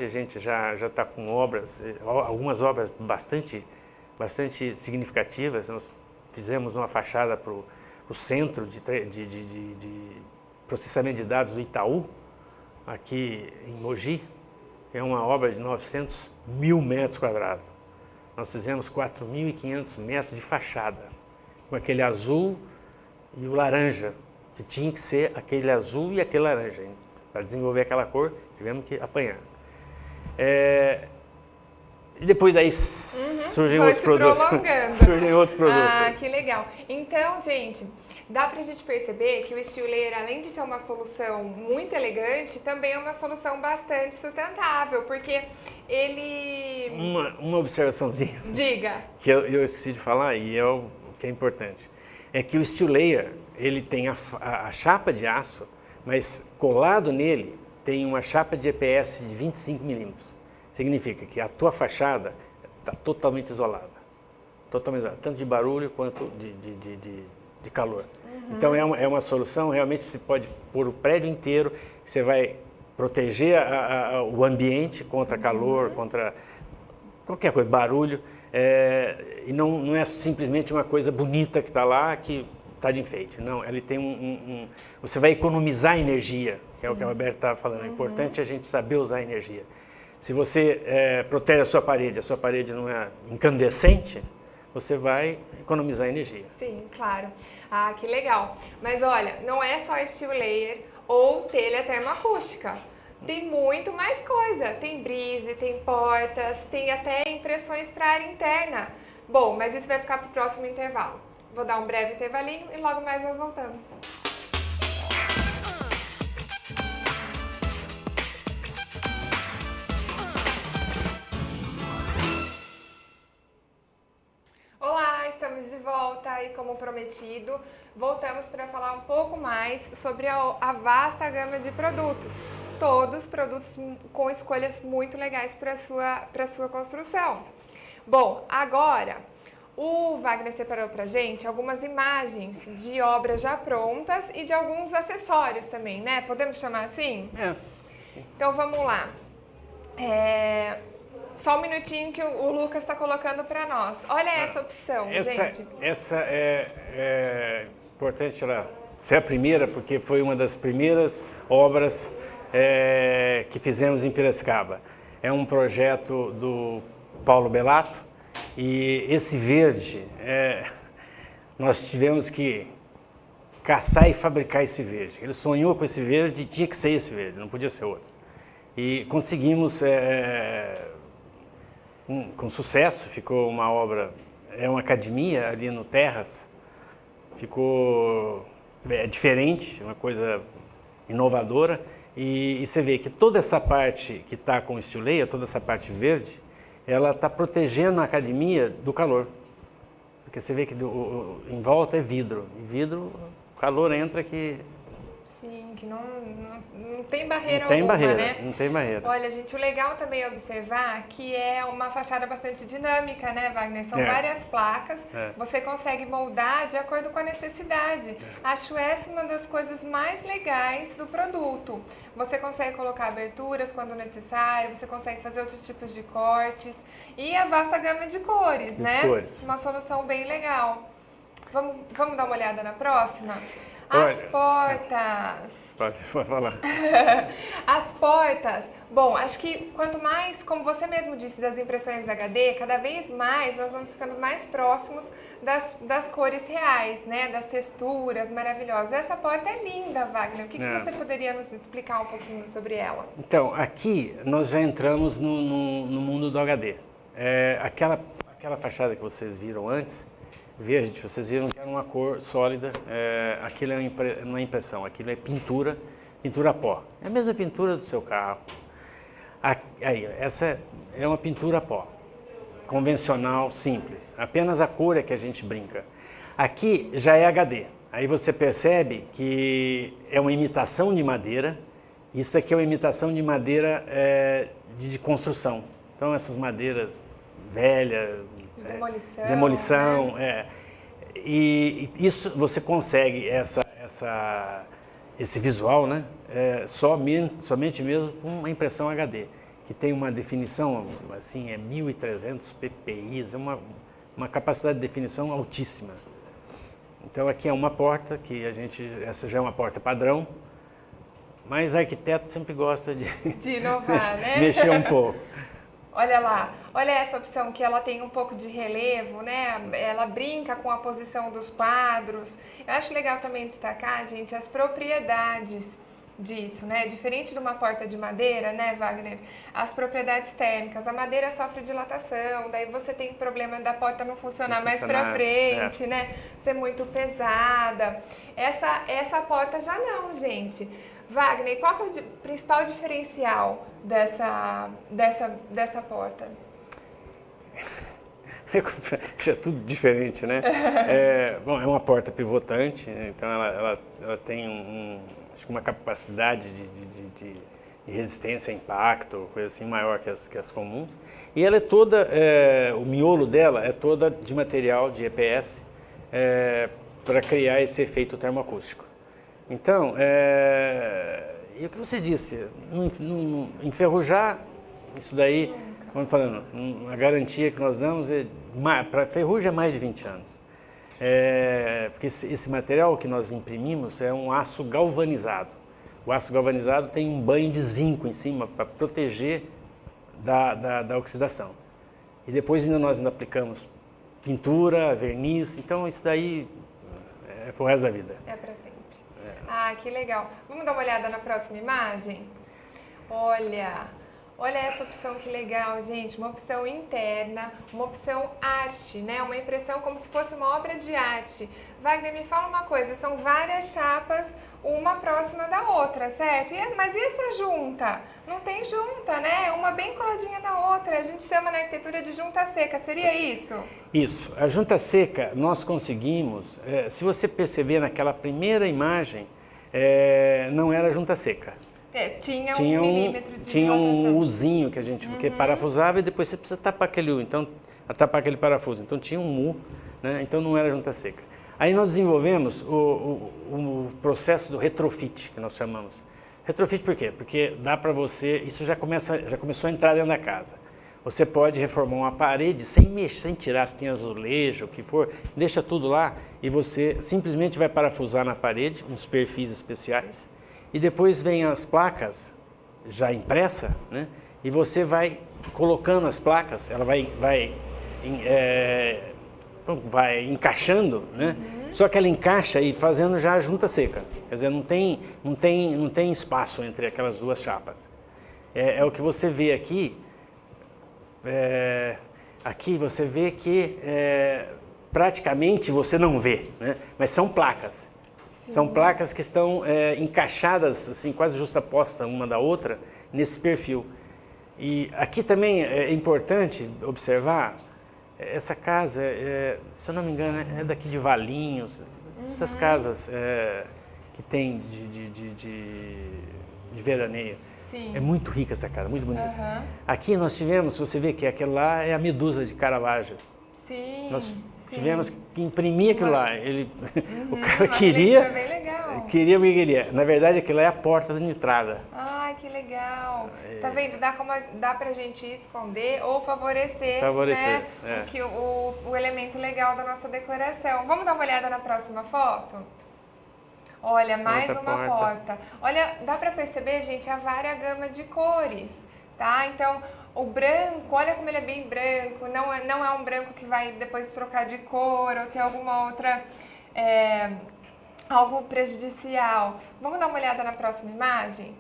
Speaker 4: a gente já está com obras, algumas obras bastante significativas. Nós fizemos uma fachada para o centro de processamento de dados do Itaú, aqui em Mogi. É uma obra de 900 mil metros quadrados. Nós fizemos 4.500 metros de fachada, com aquele azul e o laranja, que tinha que ser aquele azul e aquele laranja. Para desenvolver aquela cor, tivemos que apanhar. E depois daí surgem outros produtos. Surgem outros produtos.
Speaker 3: Ah, que legal. Então, gente, dá pra gente perceber que o steel layer, além de ser uma solução muito elegante, também é uma solução bastante sustentável, porque ele...
Speaker 4: Uma observaçãozinha.
Speaker 3: Diga.
Speaker 4: Que eu esqueci de falar, e é o que é importante. É que o steel layer, ele tem a chapa de aço, mas colado nele tem uma chapa de EPS de 25 milímetros. Significa que a tua fachada está totalmente isolada. Totalmente isolada, tanto de barulho quanto de calor. Então é uma solução, realmente você pode pôr o prédio inteiro, você vai proteger o ambiente contra calor, contra qualquer coisa, barulho, e não é simplesmente uma coisa bonita que está lá, que está de enfeite. Não, ele tem você vai economizar energia, que é o que a Roberta estava falando. É importante a gente saber usar a energia. Se você protege a sua parede não é incandescente, você vai economizar energia.
Speaker 3: Sim, claro. Ah, que legal. Mas olha, não é só steel layer ou telha termoacústica. Tem muito mais coisa. Tem brise, tem portas, tem até impressões para área interna. Bom, mas isso vai ficar para o próximo intervalo. Vou dar um breve intervalinho e logo mais nós voltamos. Olá, estamos de volta e, como prometido, voltamos para falar um pouco mais sobre a vasta gama de produtos. Todos produtos com escolhas muito legais para a sua construção. Bom, agora o Wagner separou para a gente algumas imagens de obras já prontas e de alguns acessórios também, né? Podemos chamar assim? Então vamos lá. Só um minutinho que o Lucas está colocando para nós. Olha essa opção, gente.
Speaker 4: Essa é importante ela ser a primeira, porque foi uma das primeiras obras que fizemos em Piracicaba. É um projeto do Paulo Bellato e esse verde nós tivemos que caçar e fabricar esse verde. Ele sonhou com esse verde e tinha que ser esse verde, não podia ser outro. E conseguimos, com sucesso, ficou uma obra, é uma academia ali no Terras, ficou diferente, uma coisa inovadora, e você vê que toda essa parte que está com estileia, toda essa parte verde, ela está protegendo a academia do calor. Porque você vê que em volta é vidro, e vidro, o calor entra que...
Speaker 3: Sim, que não tem barreira
Speaker 4: não tem
Speaker 3: alguma,
Speaker 4: barreira,
Speaker 3: né?
Speaker 4: Não tem barreira.
Speaker 3: Olha, gente, o legal também é observar que é uma fachada bastante dinâmica, né, Wagner? São
Speaker 4: É.
Speaker 3: várias placas,
Speaker 4: É.
Speaker 3: você consegue moldar de acordo com a necessidade. Acho essa uma das coisas mais legais do produto. Você consegue colocar aberturas quando necessário, você consegue fazer outros tipos de cortes e a vasta gama de cores, né?
Speaker 4: Cores.
Speaker 3: Uma solução bem legal. Vamos dar uma olhada na próxima? As
Speaker 4: Olha.
Speaker 3: portas.
Speaker 4: Pode falar.
Speaker 3: As portas. Bom, acho que quanto mais, como você mesmo disse, das impressões HD, cada vez mais nós vamos ficando mais próximos das cores reais, né? Das texturas maravilhosas. Essa porta é linda, Wagner. O que você poderia nos explicar um pouquinho sobre ela?
Speaker 4: Então, aqui nós já entramos no mundo do HD. Aquela fachada que vocês viram antes, verde, vocês viram que era uma cor sólida, aquilo não é impressão, aquilo é pintura a pó. É a mesma pintura do seu carro. Aí, essa é uma pintura a pó, convencional, simples. Apenas a cor é que a gente brinca. Aqui já é HD. Aí você percebe que é uma imitação de madeira. Isso aqui é uma imitação de madeira de construção. Então, essas madeiras velhas, demolição,
Speaker 3: né?
Speaker 4: E isso você consegue esse visual, né? Somente mesmo com uma impressão HD, que tem uma definição assim, 1300 ppi, é uma capacidade de definição altíssima. Então aqui é uma porta que essa já é uma porta padrão, mas arquiteto sempre gosta de
Speaker 3: inovar, né?
Speaker 4: mexer um pouco.
Speaker 3: Olha lá, olha essa opção que ela tem um pouco de relevo, né? Ela brinca com a posição dos quadros. Eu acho legal também destacar, gente, as propriedades disso, né? Diferente de uma porta de madeira, né, Wagner? As propriedades térmicas. A madeira sofre dilatação, daí você tem problema da porta não funcionar mais para frente, né? Ser muito pesada. Essa porta já não, gente. Wagner, qual que é o principal diferencial dessa porta?
Speaker 4: É tudo diferente, né? Bom, é uma porta pivotante, né? Então ela tem acho que uma capacidade de resistência a impacto, coisa assim, maior que as comuns. E ela é toda, o miolo dela é toda de material de EPS para criar esse efeito termoacústico. Então, e o que você disse, enferrujar, isso daí, como falando, a garantia que nós damos para ferrugem é mais de 20 anos. Porque esse material que nós imprimimos é um aço galvanizado. O aço galvanizado tem um banho de zinco em cima para proteger da oxidação. E depois nós ainda aplicamos pintura, verniz, então isso daí é pro resto da vida.
Speaker 3: É para sempre. Ah, que legal. Vamos dar uma olhada na próxima imagem? Olha essa opção, que legal, gente. Uma opção interna, uma opção arte, né? Uma impressão como se fosse uma obra de arte. Wagner, me fala uma coisa, são várias chapas, uma próxima da outra, certo? Mas e essa junta? Não tem junta, né? Uma bem coladinha na outra. A gente chama na arquitetura de junta seca. Seria isso?
Speaker 4: Isso. A junta seca, nós conseguimos, se você perceber naquela primeira imagem, não era junta seca.
Speaker 3: Tinha um milímetro de
Speaker 4: Tinha
Speaker 3: dilatação.
Speaker 4: um uzinho que a gente que parafusava e depois você precisa tapar aquele U, então tapar aquele parafuso. Então tinha um mu, né? Então não era junta seca. Aí nós desenvolvemos o processo do retrofit, que nós chamamos. Retrofit por quê? Porque dá para você, isso já começou a entrar dentro da casa. Você pode reformar uma parede sem mexer, sem tirar, se tem azulejo, o que for, deixa tudo lá e você simplesmente vai parafusar na parede, uns perfis especiais, e depois vem as placas já impressa, né? E você vai colocando as placas, ela vai então vai encaixando, né? Só que ela encaixa e fazendo já a junta seca. Quer dizer, não tem espaço entre aquelas duas chapas. É o que você vê aqui. Aqui você vê que praticamente você não vê, né? Mas são placas. Sim. São placas que estão encaixadas, assim, quase justapostas uma da outra, nesse perfil. E aqui também é importante observar, essa casa, se eu não me engano, é daqui de Valinhos, essas casas que tem de veraneio.
Speaker 3: Sim.
Speaker 4: É muito rica essa casa, muito bonita. Aqui nós tivemos, você vê que aquela lá é a Medusa de Caravaggio.
Speaker 3: Sim.
Speaker 4: Nós tivemos que imprimir aquilo lá. O cara queria porque queria. Na verdade, aquilo é a porta de entrada.
Speaker 3: Ai, que legal. Tá vendo? Dá pra gente esconder ou favorecer, né? O elemento legal da nossa decoração. Vamos dar uma olhada na próxima foto? Olha, mais uma porta. Olha, dá pra perceber, gente, a vária gama de cores, tá? Então, o branco, olha como ele é bem branco, não é um branco que vai depois trocar de cor ou ter alguma outra, algo prejudicial. Vamos dar uma olhada na próxima imagem?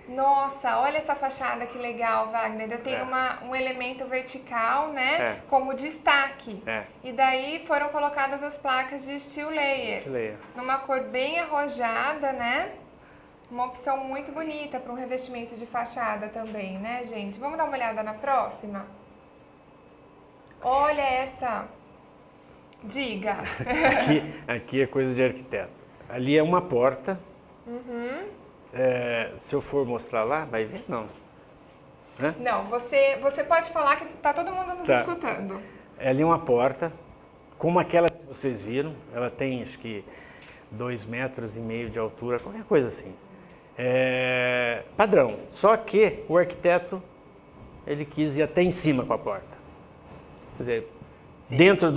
Speaker 3: Nossa, olha essa fachada que legal, Wagner. Eu tenho um elemento vertical, né, como destaque. E daí foram colocadas as placas de steel layer. Numa cor bem arrojada, né? Uma opção muito bonita para um revestimento de fachada também, né, gente? Vamos dar uma olhada na próxima? Olha essa. Diga.
Speaker 4: Aqui é coisa de arquiteto. Ali é uma porta. Se eu for mostrar lá, vai ver? Não.
Speaker 3: Não, você pode falar que tá todo mundo nos escutando.
Speaker 4: Ali é uma porta, como aquela que vocês viram. Ela tem, acho que, 2,5 metros de altura, qualquer coisa assim. Padrão. Só que o arquiteto, ele quis ir até em cima com a porta. Quer dizer, dentro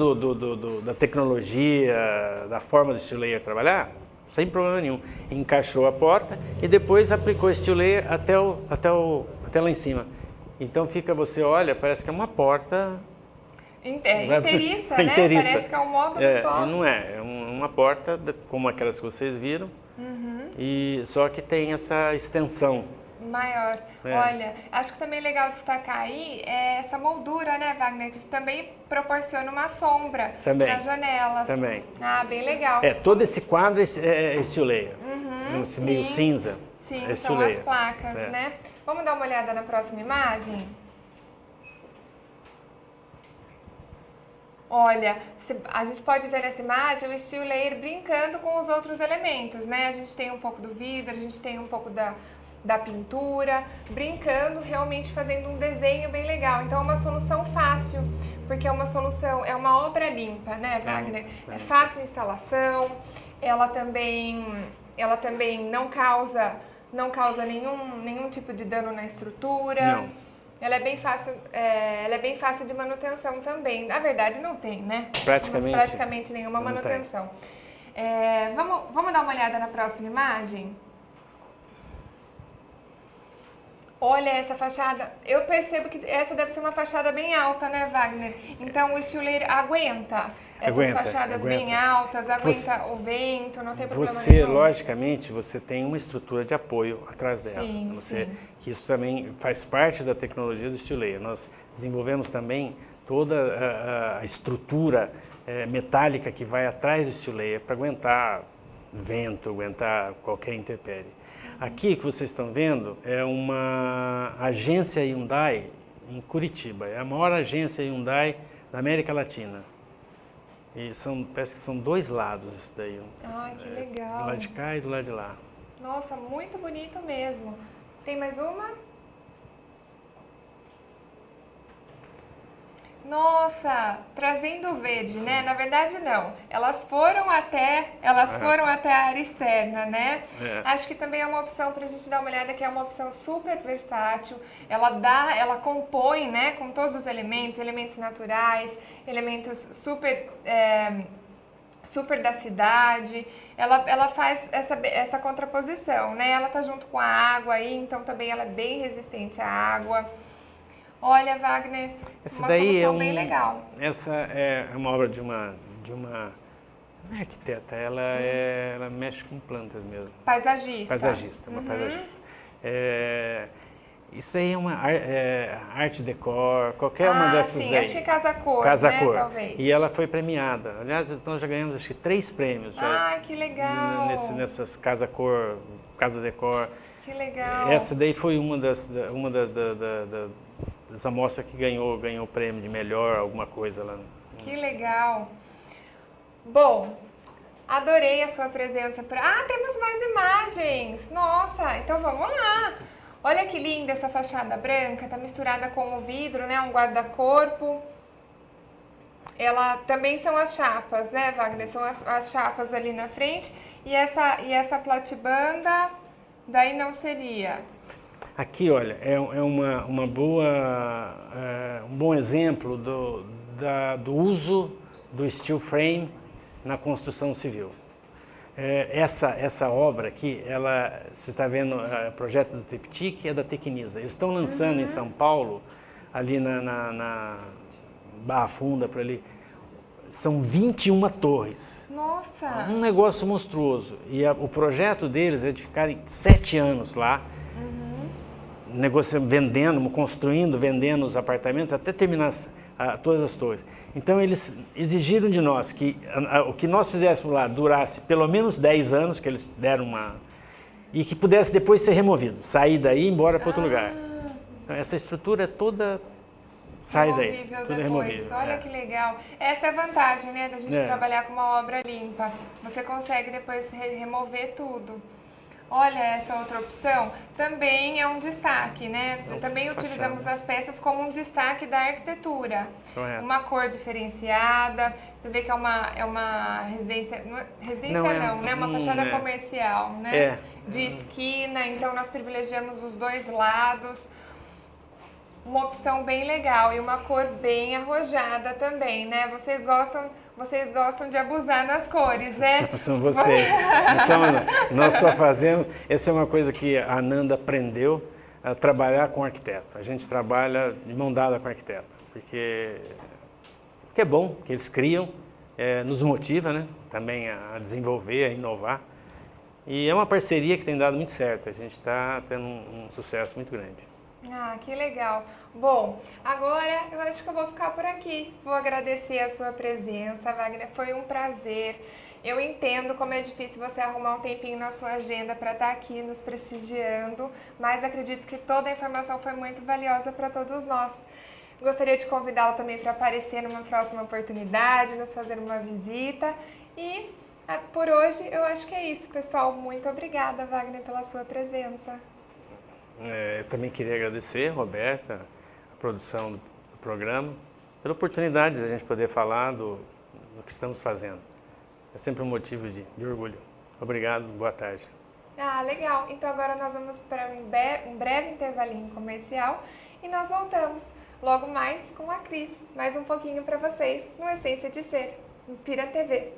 Speaker 4: da tecnologia, da forma do steel layer trabalhar, sem problema nenhum. Encaixou a porta e depois aplicou steel layer até lá em cima. Então você olha, parece que é uma porta
Speaker 3: inteiriça, né? Parece que é um módulo só.
Speaker 4: Não é uma porta como aquelas que vocês viram, e só que tem essa extensão
Speaker 3: maior. Olha, acho que também é legal destacar aí essa moldura, né, Wagner, que também proporciona uma sombra nas janelas.
Speaker 4: Também.
Speaker 3: Ah, bem legal.
Speaker 4: Todo esse quadro é steel layer, esse meio cinza.
Speaker 3: Sim, são as placas, né? Vamos dar uma olhada na próxima imagem? Olha, a gente pode ver nessa imagem o steel layer brincando com os outros elementos, né? A gente tem um pouco do vidro, a gente tem um pouco da pintura, brincando, realmente fazendo um desenho bem legal. Então é uma solução fácil, porque é uma obra limpa, né, Wagner? É fácil a instalação, ela também não causa nenhum tipo de dano na estrutura.
Speaker 4: Não.
Speaker 3: Ela é bem fácil de manutenção também. Na verdade, não tem, né? Praticamente nenhuma manutenção. Vamos dar uma olhada na próxima imagem? Olha essa fachada. Eu percebo que essa deve ser uma fachada bem alta, né, Wagner? Então o steel layer aguenta essas fachadas bem altas, aguenta o vento, não tem problema nenhum.
Speaker 4: Logicamente, você tem uma estrutura de apoio atrás dela. Que isso também faz parte da tecnologia do steel layer. Nós desenvolvemos também toda a estrutura metálica que vai atrás do steel layer para aguentar vento, aguentar qualquer intempérie. Aqui que vocês estão vendo é uma agência Hyundai em Curitiba. É a maior agência Hyundai da América Latina. E parece que são 2 lados isso daí.
Speaker 3: Ai, que legal.
Speaker 4: Do lado de cá e do lado de lá.
Speaker 3: Nossa, muito bonito mesmo. Tem mais uma? Nossa, trazendo o verde, né? Na verdade não. Elas foram até a área externa, né? Acho que também é uma opção para a gente dar uma olhada, que é uma opção super versátil. Ela compõe, né, com todos os elementos naturais, elementos super da cidade. Ela faz essa contraposição, né? Ela tá junto com a água aí, então também ela é bem resistente à água. Olha, Wagner,
Speaker 4: Essa
Speaker 3: uma
Speaker 4: daí
Speaker 3: solução bem legal.
Speaker 4: Essa é uma obra de uma não é arquiteta, ela mexe com plantas mesmo.
Speaker 3: Paisagista.
Speaker 4: Paisagista, uma paisagista. Isso aí é uma arte decor, qualquer uma dessas
Speaker 3: sim,
Speaker 4: daí.
Speaker 3: acho que Casa Cor,
Speaker 4: Casa
Speaker 3: né,
Speaker 4: Cor.
Speaker 3: talvez.
Speaker 4: E ela foi premiada. Aliás, nós já ganhamos acho que 3 prêmios já.
Speaker 3: Ah, que legal.
Speaker 4: Nessas Casa Cor, Casa Decor.
Speaker 3: Que legal.
Speaker 4: Essa daí foi uma das amostras que ganhou o prêmio de melhor alguma coisa lá.
Speaker 3: Que legal. Bom, adorei a sua presença. Temos mais imagens. Nossa, então vamos lá. Olha que linda essa fachada branca, tá misturada com o vidro, né? Um guarda-corpo. Ela também são as chapas, né, Wagner? São as chapas ali na frente. E essa platibanda, daí não seria?
Speaker 4: Aqui, olha, uma boa, um bom exemplo do uso do steel frame na construção civil. Essa obra aqui, você está vendo o projeto do Triptych, é da Tecnisa. Eles estão lançando em São Paulo, ali na Barra Funda, por ali, são 21 torres.
Speaker 3: Nossa!
Speaker 4: Um negócio monstruoso. E o projeto deles é de ficarem 7 anos lá, negociando, construindo, vendendo os apartamentos, até terminar todas as torres. Então eles exigiram de nós que o que nós fizéssemos lá durasse pelo menos 10 anos, que eles deram e que pudesse depois ser removido, sair daí e ir embora para outro lugar. Então, essa estrutura toda sai daí, tudo é removível.
Speaker 3: Olha que legal. Essa é a vantagem, né, da gente trabalhar com uma obra limpa. Você consegue depois remover tudo. Olha, essa outra opção também é um destaque, né? Também utilizamos as peças como um destaque da arquitetura.
Speaker 4: Correto.
Speaker 3: Uma cor diferenciada, você vê que é uma residência, né? Uma fachada comercial, né? De esquina, então nós privilegiamos os dois lados. Uma opção bem legal e uma cor bem arrojada também, né? Vocês gostam de abusar nas cores, né?
Speaker 4: São vocês. Nós só fazemos. Essa é uma coisa que a Ananda aprendeu a trabalhar com arquiteto. A gente trabalha de mão dada com arquiteto, porque é bom, que eles criam, nos motiva, né? Também a desenvolver, a inovar. E é uma parceria que tem dado muito certo. A gente está tendo um sucesso muito grande.
Speaker 3: Ah, que legal. Bom, agora eu acho que eu vou ficar por aqui. Vou agradecer a sua presença, Wagner. Foi um prazer. Eu entendo como é difícil você arrumar um tempinho na sua agenda para estar aqui nos prestigiando, mas acredito que toda a informação foi muito valiosa para todos nós. Gostaria de convidá-lo também para aparecer numa próxima oportunidade, nos fazer uma visita. E por hoje eu acho que é isso, pessoal. Muito obrigada, Wagner, pela sua presença.
Speaker 4: Eu também queria agradecer, Roberta, a produção do programa, pela oportunidade de a gente poder falar do que estamos fazendo. É sempre um motivo de orgulho. Obrigado, boa tarde.
Speaker 3: Ah, legal. Então agora nós vamos para um breve intervalinho comercial e nós voltamos logo mais com a Cris. Mais um pouquinho para vocês no Essência de Ser, no Pira TV.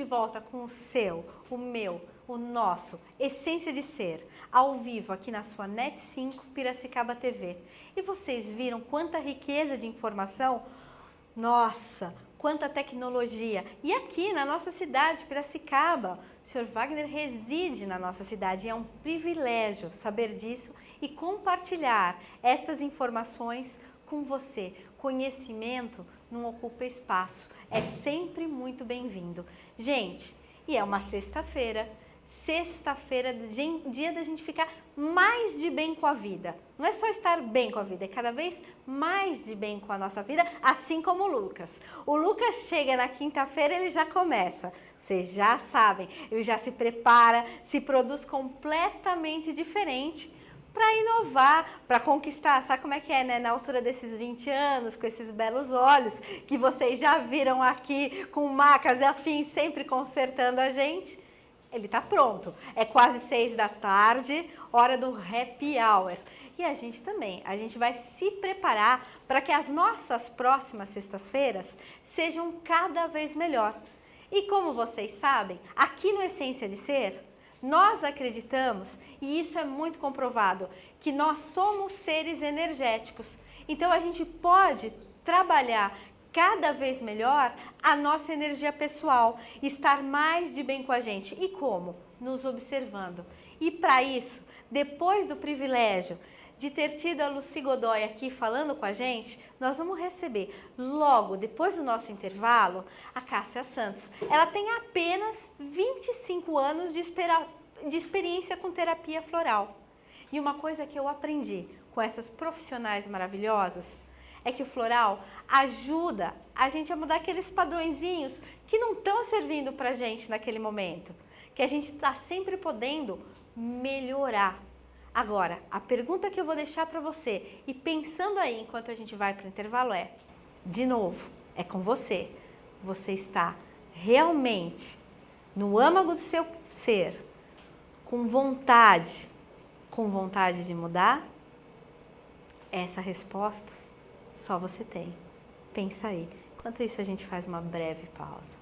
Speaker 1: de volta com o seu, o meu, o nosso Essência de Ser, ao vivo aqui na sua NET 5 Piracicaba TV. E vocês viram quanta riqueza de informação? Nossa, quanta tecnologia! E aqui na nossa cidade, Piracicaba, o Sr. Wagner reside na nossa cidade e é um privilégio saber disso e compartilhar estas informações com você. Conhecimento não ocupa espaço, é sempre muito bem-vindo. Gente, e é uma sexta-feira, dia da gente ficar mais de bem com a vida. Não é só estar bem com a vida, é cada vez mais de bem com a nossa vida, assim como o Lucas. O Lucas chega na quinta-feira, ele já começa. Vocês já sabem, ele já se prepara, se produz completamente diferente para inovar, para conquistar. Sabe como é que é, né? Na altura desses 20 anos, com esses belos olhos que vocês já viram aqui, com macas e afins, sempre consertando a gente. Ele tá pronto. É quase 6 da tarde, hora do happy hour. E a gente também, a gente vai se preparar para que as nossas próximas sextas-feiras sejam cada vez melhores. E como vocês sabem, aqui no Essência de Ser, nós acreditamos, e isso é muito comprovado, que nós somos seres energéticos. Então a gente pode trabalhar cada vez melhor a nossa energia pessoal, estar mais de bem com a gente. E como? Nos observando. E para isso, depois do privilégio de ter tido a Lucy Godoy aqui falando com a gente, nós vamos receber logo depois do nosso intervalo a Cássia Santos. Ela tem apenas 25 anos de experiência com terapia floral. E uma coisa que eu aprendi com essas profissionais maravilhosas é que o floral ajuda a gente a mudar aqueles padrõezinhos que não estão servindo pra gente naquele momento, que a gente está sempre podendo melhorar. Agora, a pergunta que eu vou deixar para você, e pensando aí enquanto a gente vai para o intervalo é, de novo, é com você. Você está realmente no âmago do seu ser, com vontade de mudar? Essa resposta só você tem. Pensa aí. Enquanto isso, a gente faz uma breve pausa.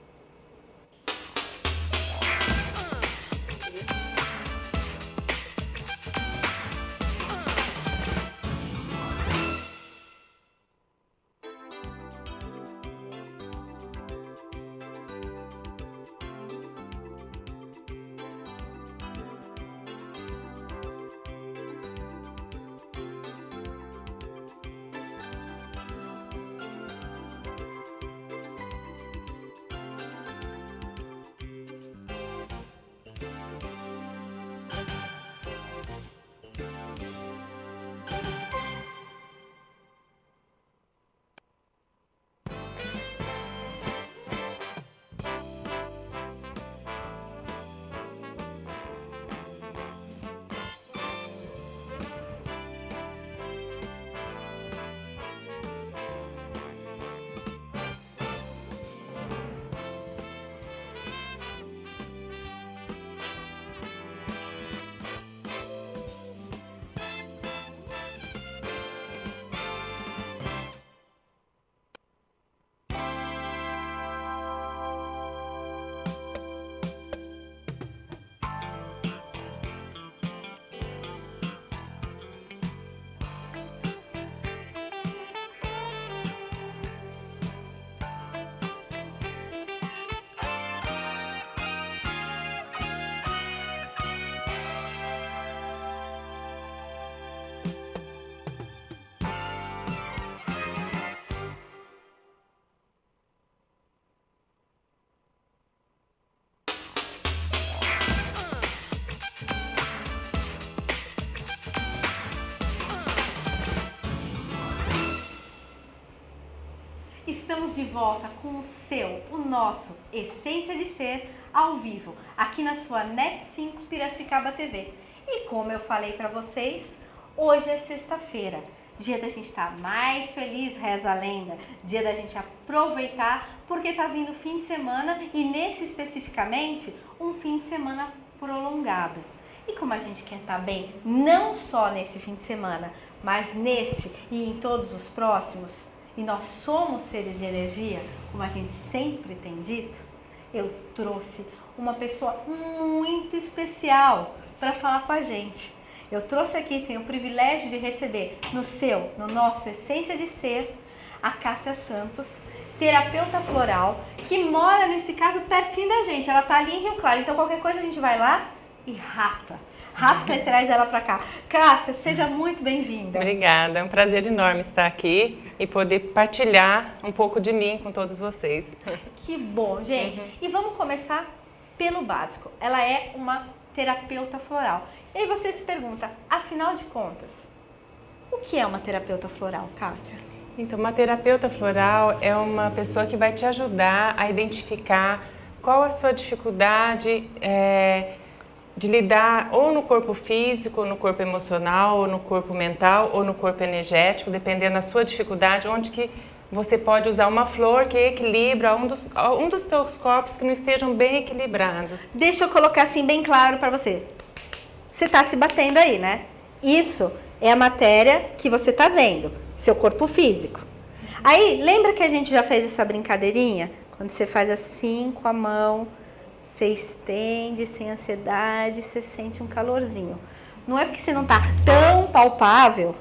Speaker 1: Estamos de volta com o seu, o nosso Essência de Ser ao vivo, aqui na sua NET 5 Piracicaba TV. E como eu falei para vocês, hoje é sexta-feira, dia da gente estar mais feliz, reza a lenda, dia da gente aproveitar, porque tá vindo o fim de semana e nesse especificamente, um fim de semana prolongado. E como a gente quer estar bem, não só nesse fim de semana, mas neste e em todos os próximos, e nós somos seres de energia, como a gente sempre tem dito, eu trouxe uma pessoa muito especial para falar com a gente. Eu trouxe aqui, tenho o privilégio de receber no nosso Essência de Ser, a Cássia Santos, terapeuta floral, que mora, nesse caso, pertinho da gente. Ela tá ali em Rio Claro, então qualquer coisa a gente vai lá e rapta e traz ela para cá. Cássia, seja muito bem-vinda.
Speaker 5: Obrigada, é um prazer enorme estar aqui e poder partilhar um pouco de mim com todos vocês.
Speaker 1: Que bom, gente. E vamos começar pelo básico. Ela é uma terapeuta floral. E aí você se pergunta, afinal de contas, o que é uma terapeuta floral, Cássia?
Speaker 5: Então, uma terapeuta floral é uma pessoa que vai te ajudar a identificar qual a sua dificuldade de lidar ou no corpo físico, ou no corpo emocional, ou no corpo mental, ou no corpo energético, dependendo da sua dificuldade, onde que você pode usar uma flor que equilibra um dos seus corpos que não estejam bem equilibrados.
Speaker 1: Deixa eu colocar assim bem claro para você. Você está se batendo aí, né? Isso é a matéria que você está vendo, seu corpo físico. Aí, lembra que a gente já fez essa brincadeirinha? Quando você faz assim com a mão, você estende sem ansiedade, você sente um calorzinho. Não é porque você não está tão palpável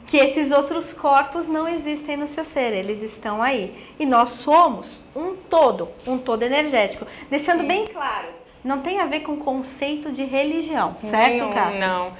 Speaker 1: que esses outros corpos não existem no seu ser, eles estão aí. E nós somos um todo energético. Deixando bem claro, não tem a ver com conceito de religião, certo, Cássia?
Speaker 5: Não,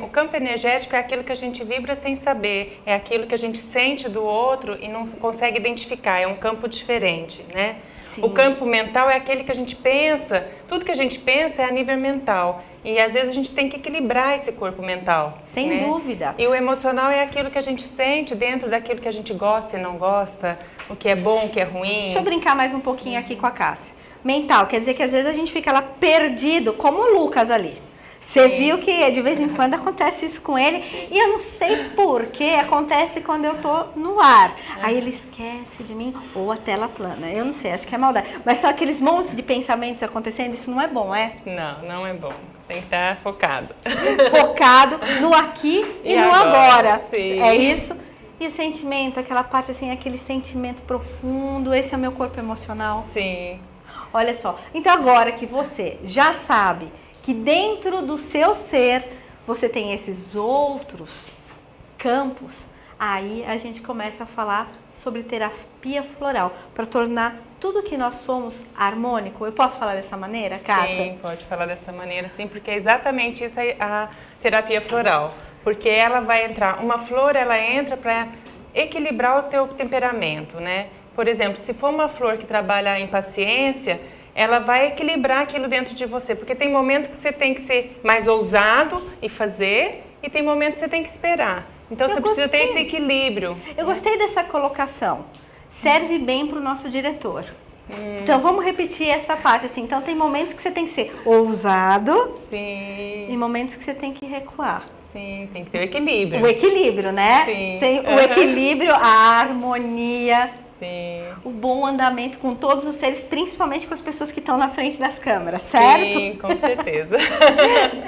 Speaker 5: o campo energético é aquilo que a gente vibra sem saber, é aquilo que a gente sente do outro e não consegue identificar, é um campo diferente, né?
Speaker 1: Sim.
Speaker 5: O campo mental é aquele que a gente pensa, tudo que a gente pensa é a nível mental. E às vezes a gente tem que equilibrar esse corpo mental.
Speaker 1: Sem dúvida.
Speaker 5: E o emocional é aquilo que a gente sente dentro daquilo que a gente gosta e não gosta, o que é bom, o que é ruim.
Speaker 1: Deixa eu brincar mais um pouquinho aqui com a Cássia. Mental, quer dizer que às vezes a gente fica lá perdido, como o Lucas ali. Você viu que de vez em quando acontece isso com ele e eu não sei por que acontece quando eu tô no ar. Aí ele esquece de mim ou a tela plana. Eu não sei, acho que é maldade. Mas são aqueles montes de pensamentos acontecendo, isso não é bom, é?
Speaker 5: Não, não é bom. Tem que estar focado.
Speaker 1: Focado no aqui e no agora.
Speaker 5: Sim.
Speaker 1: É isso? E o sentimento, aquela parte assim, aquele sentimento profundo, esse é o meu corpo emocional.
Speaker 5: Sim.
Speaker 1: Olha só. Então agora que você já sabe que dentro do seu ser você tem esses outros campos, aí a gente começa a falar sobre terapia floral, para tornar tudo que nós somos harmônico. Eu posso falar dessa maneira, Cássia?
Speaker 5: Sim, pode falar dessa maneira, sim, porque é exatamente isso a terapia floral. Porque ela vai entrar, uma flor ela entra para equilibrar o teu temperamento, né? Por exemplo, se for uma flor que trabalha em paciência, ela vai equilibrar aquilo dentro de você, porque tem momentos que você tem que ser mais ousado e fazer, e tem momentos que você tem que esperar. Então você precisa ter esse equilíbrio.
Speaker 1: Eu gostei dessa colocação. Serve bem para o nosso diretor. Então vamos repetir essa parte assim. Então tem momentos que você tem que ser ousado.
Speaker 5: Sim.
Speaker 1: E momentos que você tem que recuar.
Speaker 5: Sim, tem que ter o equilíbrio.
Speaker 1: O equilíbrio, né?
Speaker 5: Sim.
Speaker 1: O equilíbrio, a harmonia.
Speaker 5: Sim.
Speaker 1: O bom andamento com todos os seres, principalmente com as pessoas que estão na frente das câmeras, certo?
Speaker 5: Sim, com certeza.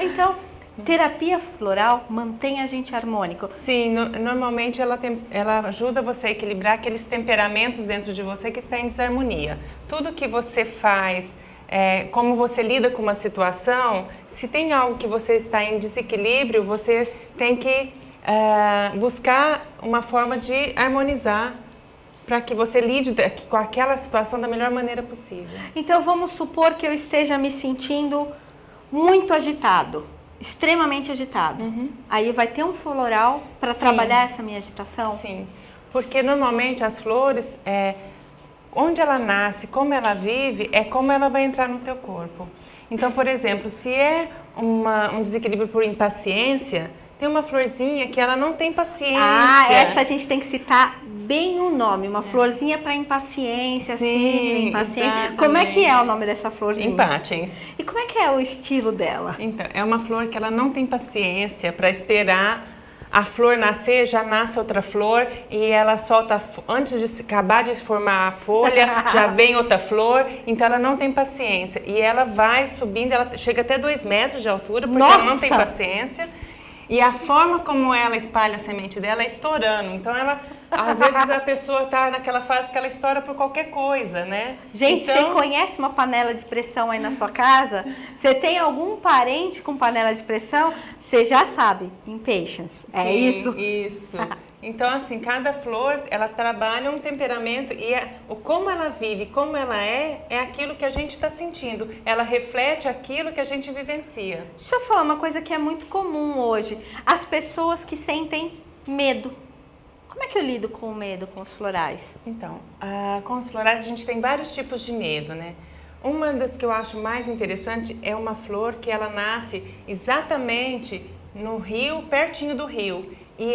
Speaker 1: Então, terapia floral mantém a gente harmônico.
Speaker 5: Sim, normalmente ela ajuda você a equilibrar aqueles temperamentos dentro de você que está em desarmonia. Tudo que você faz, como você lida com uma situação, se tem algo que você está em desequilíbrio, você tem que buscar uma forma de harmonizar para que você lide com aquela situação da melhor maneira possível.
Speaker 1: Então vamos supor que eu esteja me sentindo muito agitado, extremamente agitado. Aí vai ter um floral para trabalhar essa minha agitação?
Speaker 5: Sim, porque normalmente as flores, onde ela nasce, como ela vive, é como ela vai entrar no teu corpo. Então, por exemplo, se é um desequilíbrio por impaciência, tem uma florzinha que ela não tem paciência.
Speaker 1: Ah, essa a gente tem que citar bem o nome, uma florzinha para impaciência, síndrome, impaciência.
Speaker 5: Exatamente.
Speaker 1: Como é que é o nome dessa florzinha?
Speaker 5: Empátiens.
Speaker 1: E como é que é o estilo dela?
Speaker 5: Então, é uma flor que ela não tem paciência para esperar a flor nascer, já nasce outra flor e ela solta, antes de acabar de formar a folha, já vem outra flor, então ela não tem paciência. E ela vai subindo, ela chega até 2 metros de altura, porque ela não tem paciência. E a forma como ela espalha a semente dela é estourando. Então, às vezes a pessoa está naquela fase que ela estoura por qualquer coisa, né?
Speaker 1: Gente,
Speaker 5: então,
Speaker 1: você conhece uma panela de pressão aí na sua casa? Você tem algum parente com panela de pressão? Você já sabe, impatience. É
Speaker 5: sim,
Speaker 1: isso?
Speaker 5: Isso. Então, assim, cada flor, ela trabalha um temperamento e como ela vive, como ela é aquilo que a gente está sentindo. Ela reflete aquilo que a gente vivencia.
Speaker 1: Deixa eu falar uma coisa que é muito comum hoje. As pessoas que sentem medo. Como é que eu lido com o medo com os florais?
Speaker 5: Então, com os florais a gente tem vários tipos de medo, né? Uma das que eu acho mais interessante é uma flor que ela nasce exatamente no rio, pertinho do rio. E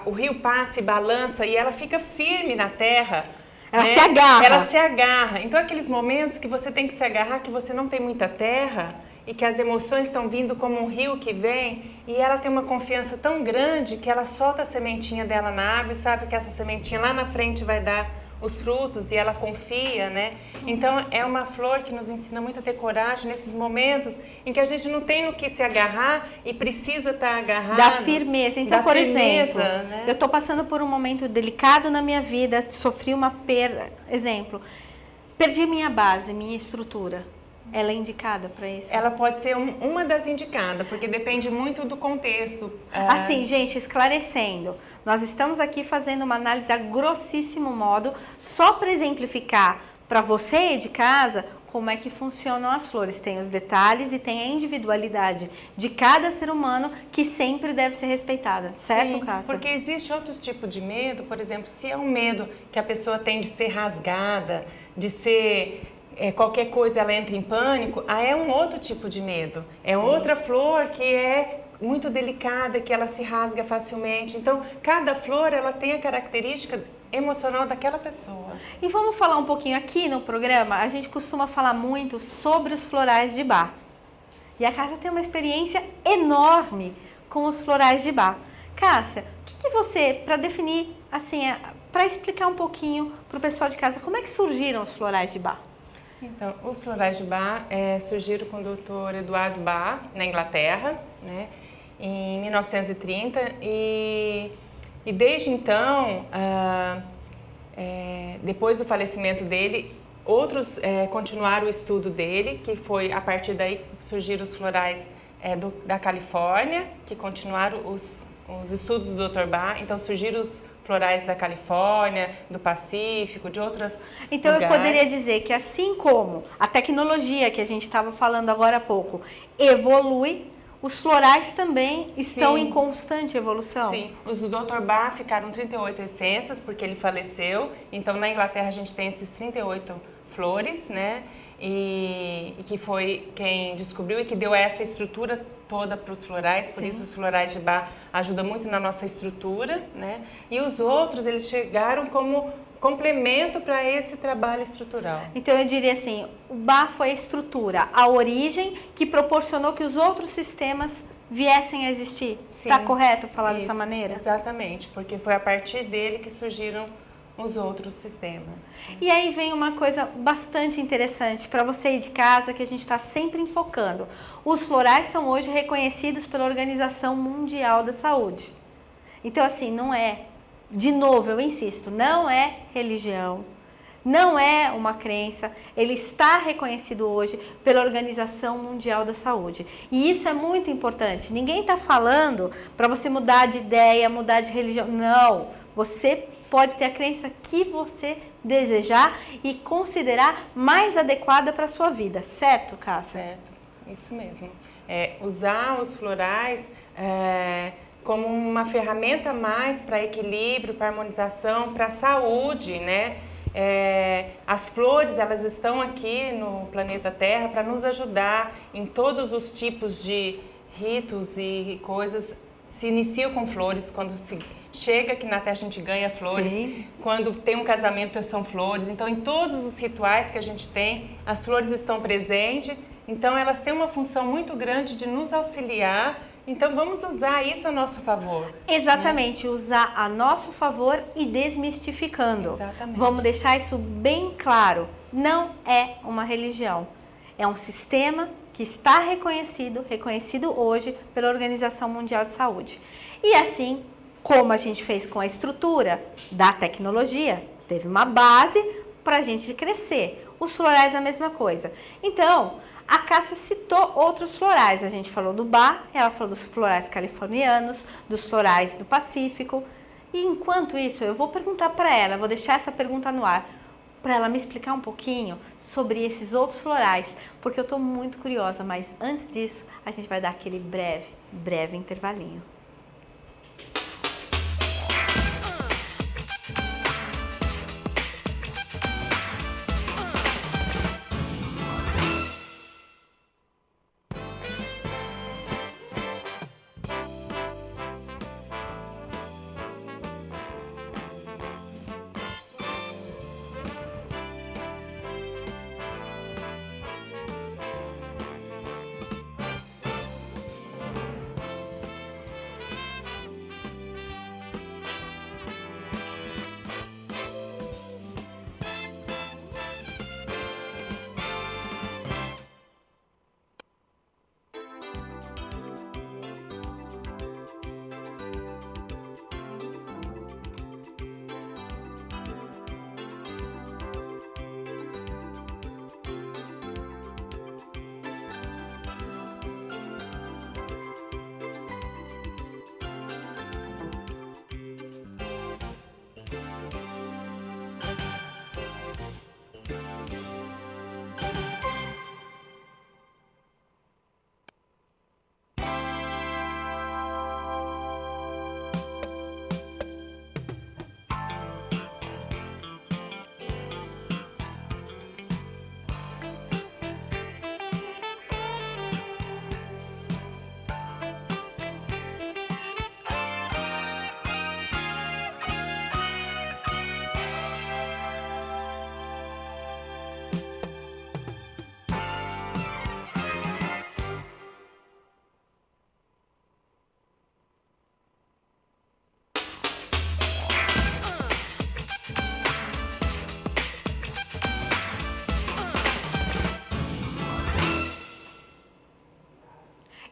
Speaker 5: o rio passa e balança e ela fica firme na terra.
Speaker 1: Ela se agarra.
Speaker 5: Ela se agarra. Então, aqueles momentos que você tem que se agarrar, que você não tem muita terra e que as emoções estão vindo como um rio que vem, e ela tem uma confiança tão grande que ela solta a sementinha dela na água e sabe que essa sementinha lá na frente vai dar os frutos e ela confia, né? Então, é uma flor que nos ensina muito a ter coragem nesses momentos em que a gente não tem no que se agarrar e precisa estar agarrado.
Speaker 1: Da firmeza. Então, por exemplo,
Speaker 5: né?
Speaker 1: eu estou passando por um momento delicado na minha vida, sofri uma perda. Exemplo, perdi minha base, minha estrutura. Ela é indicada para isso?
Speaker 5: Ela pode ser uma das indicadas, porque depende muito do contexto.
Speaker 1: Assim, gente, esclarecendo, nós estamos aqui fazendo uma análise a grossíssimo modo, só para exemplificar para você aí de casa como é que funcionam as flores. Tem os detalhes e tem a individualidade de cada ser humano que sempre deve ser respeitada, certo,
Speaker 5: Sim,
Speaker 1: Cássia?
Speaker 5: porque existe outros tipos de medo, por exemplo, se é um medo que a pessoa tem de ser rasgada, de ser... qualquer coisa ela entra em pânico, é um outro tipo de medo. É
Speaker 1: Sim.
Speaker 5: outra flor que é muito delicada, que ela se rasga facilmente. Então, cada flor ela tem a característica emocional daquela pessoa.
Speaker 1: E vamos falar um pouquinho aqui no programa, a gente costuma falar muito sobre os florais de Bach. E a Cássia tem uma experiência enorme com os florais de Bach. Cássia, o que você, para definir, assim, para explicar um pouquinho para o pessoal de casa, como é que surgiram os florais de Bach?
Speaker 5: Então, os florais de Bach surgiram com o Dr. Eduardo Bach, na Inglaterra, né, em 1930, e desde então, depois do falecimento dele, outros continuaram o estudo dele, que foi a partir daí que surgiram os florais da Califórnia, que continuaram os estudos do Dr. Bach. Então surgiram os florais da Califórnia, do Pacífico, de outras
Speaker 1: Então
Speaker 5: lugares.
Speaker 1: Eu poderia dizer que assim como a tecnologia que a gente estava falando agora há pouco evolui, os florais também estão
Speaker 5: Sim.
Speaker 1: em constante evolução?
Speaker 5: Sim, os do Dr. Bach ficaram 38 essências, porque ele faleceu. Então, na Inglaterra, a gente tem esses 38 flores, né? E que foi quem descobriu e que deu essa estrutura toda para os florais. Por
Speaker 1: Sim.
Speaker 5: isso, os florais de Bach ajudam muito na nossa estrutura, né? E os outros, eles chegaram como complemento para esse trabalho estrutural.
Speaker 1: Então eu diria assim, o Bach foi a estrutura, a origem que proporcionou que os outros sistemas viessem a existir. Está correto falar dessa maneira?
Speaker 5: Exatamente, porque foi a partir dele que surgiram os outros sistemas.
Speaker 1: E aí vem uma coisa bastante interessante para você aí de casa, que a gente está sempre enfocando. Os florais são hoje reconhecidos pela Organização Mundial da Saúde. Então assim, não é, de novo eu insisto, não é religião, não é uma crença, ele está reconhecido hoje pela Organização Mundial da Saúde. E isso é muito importante. Ninguém está falando para você mudar de ideia, mudar de religião. Não, você pode ter a crença que você desejar e considerar mais adequada para a sua vida. Certo, Cássia?
Speaker 5: Certo, isso mesmo. Usar os florais como uma ferramenta a mais para equilíbrio, para harmonização, para saúde, né? As flores, elas estão aqui no planeta Terra para nos ajudar em todos os tipos de ritos e coisas. Se iniciam com flores, quando se chega aqui na Terra a gente ganha flores.
Speaker 1: Sim.
Speaker 5: Quando tem um casamento são flores. Então, em todos os rituais que a gente tem, as flores estão presentes. Então, elas têm uma função muito grande de nos auxiliar. Então, vamos usar isso a nosso favor.
Speaker 1: Exatamente, usar a nosso favor e desmistificando.
Speaker 5: Exatamente.
Speaker 1: Vamos deixar isso bem claro. Não é uma religião. É um sistema que que está reconhecido hoje pela Organização Mundial de Saúde. E assim, como a gente fez com a estrutura da tecnologia, teve uma base para a gente crescer. Os florais a mesma coisa. Então, a Cássia citou outros florais. A gente falou do Bach, ela falou dos florais californianos, dos florais do Pacífico. E enquanto isso, eu vou perguntar para ela, vou deixar essa pergunta no ar, para ela me explicar um pouquinho sobre esses outros florais, porque eu estou muito curiosa, mas antes disso, a gente vai dar aquele breve intervalinho.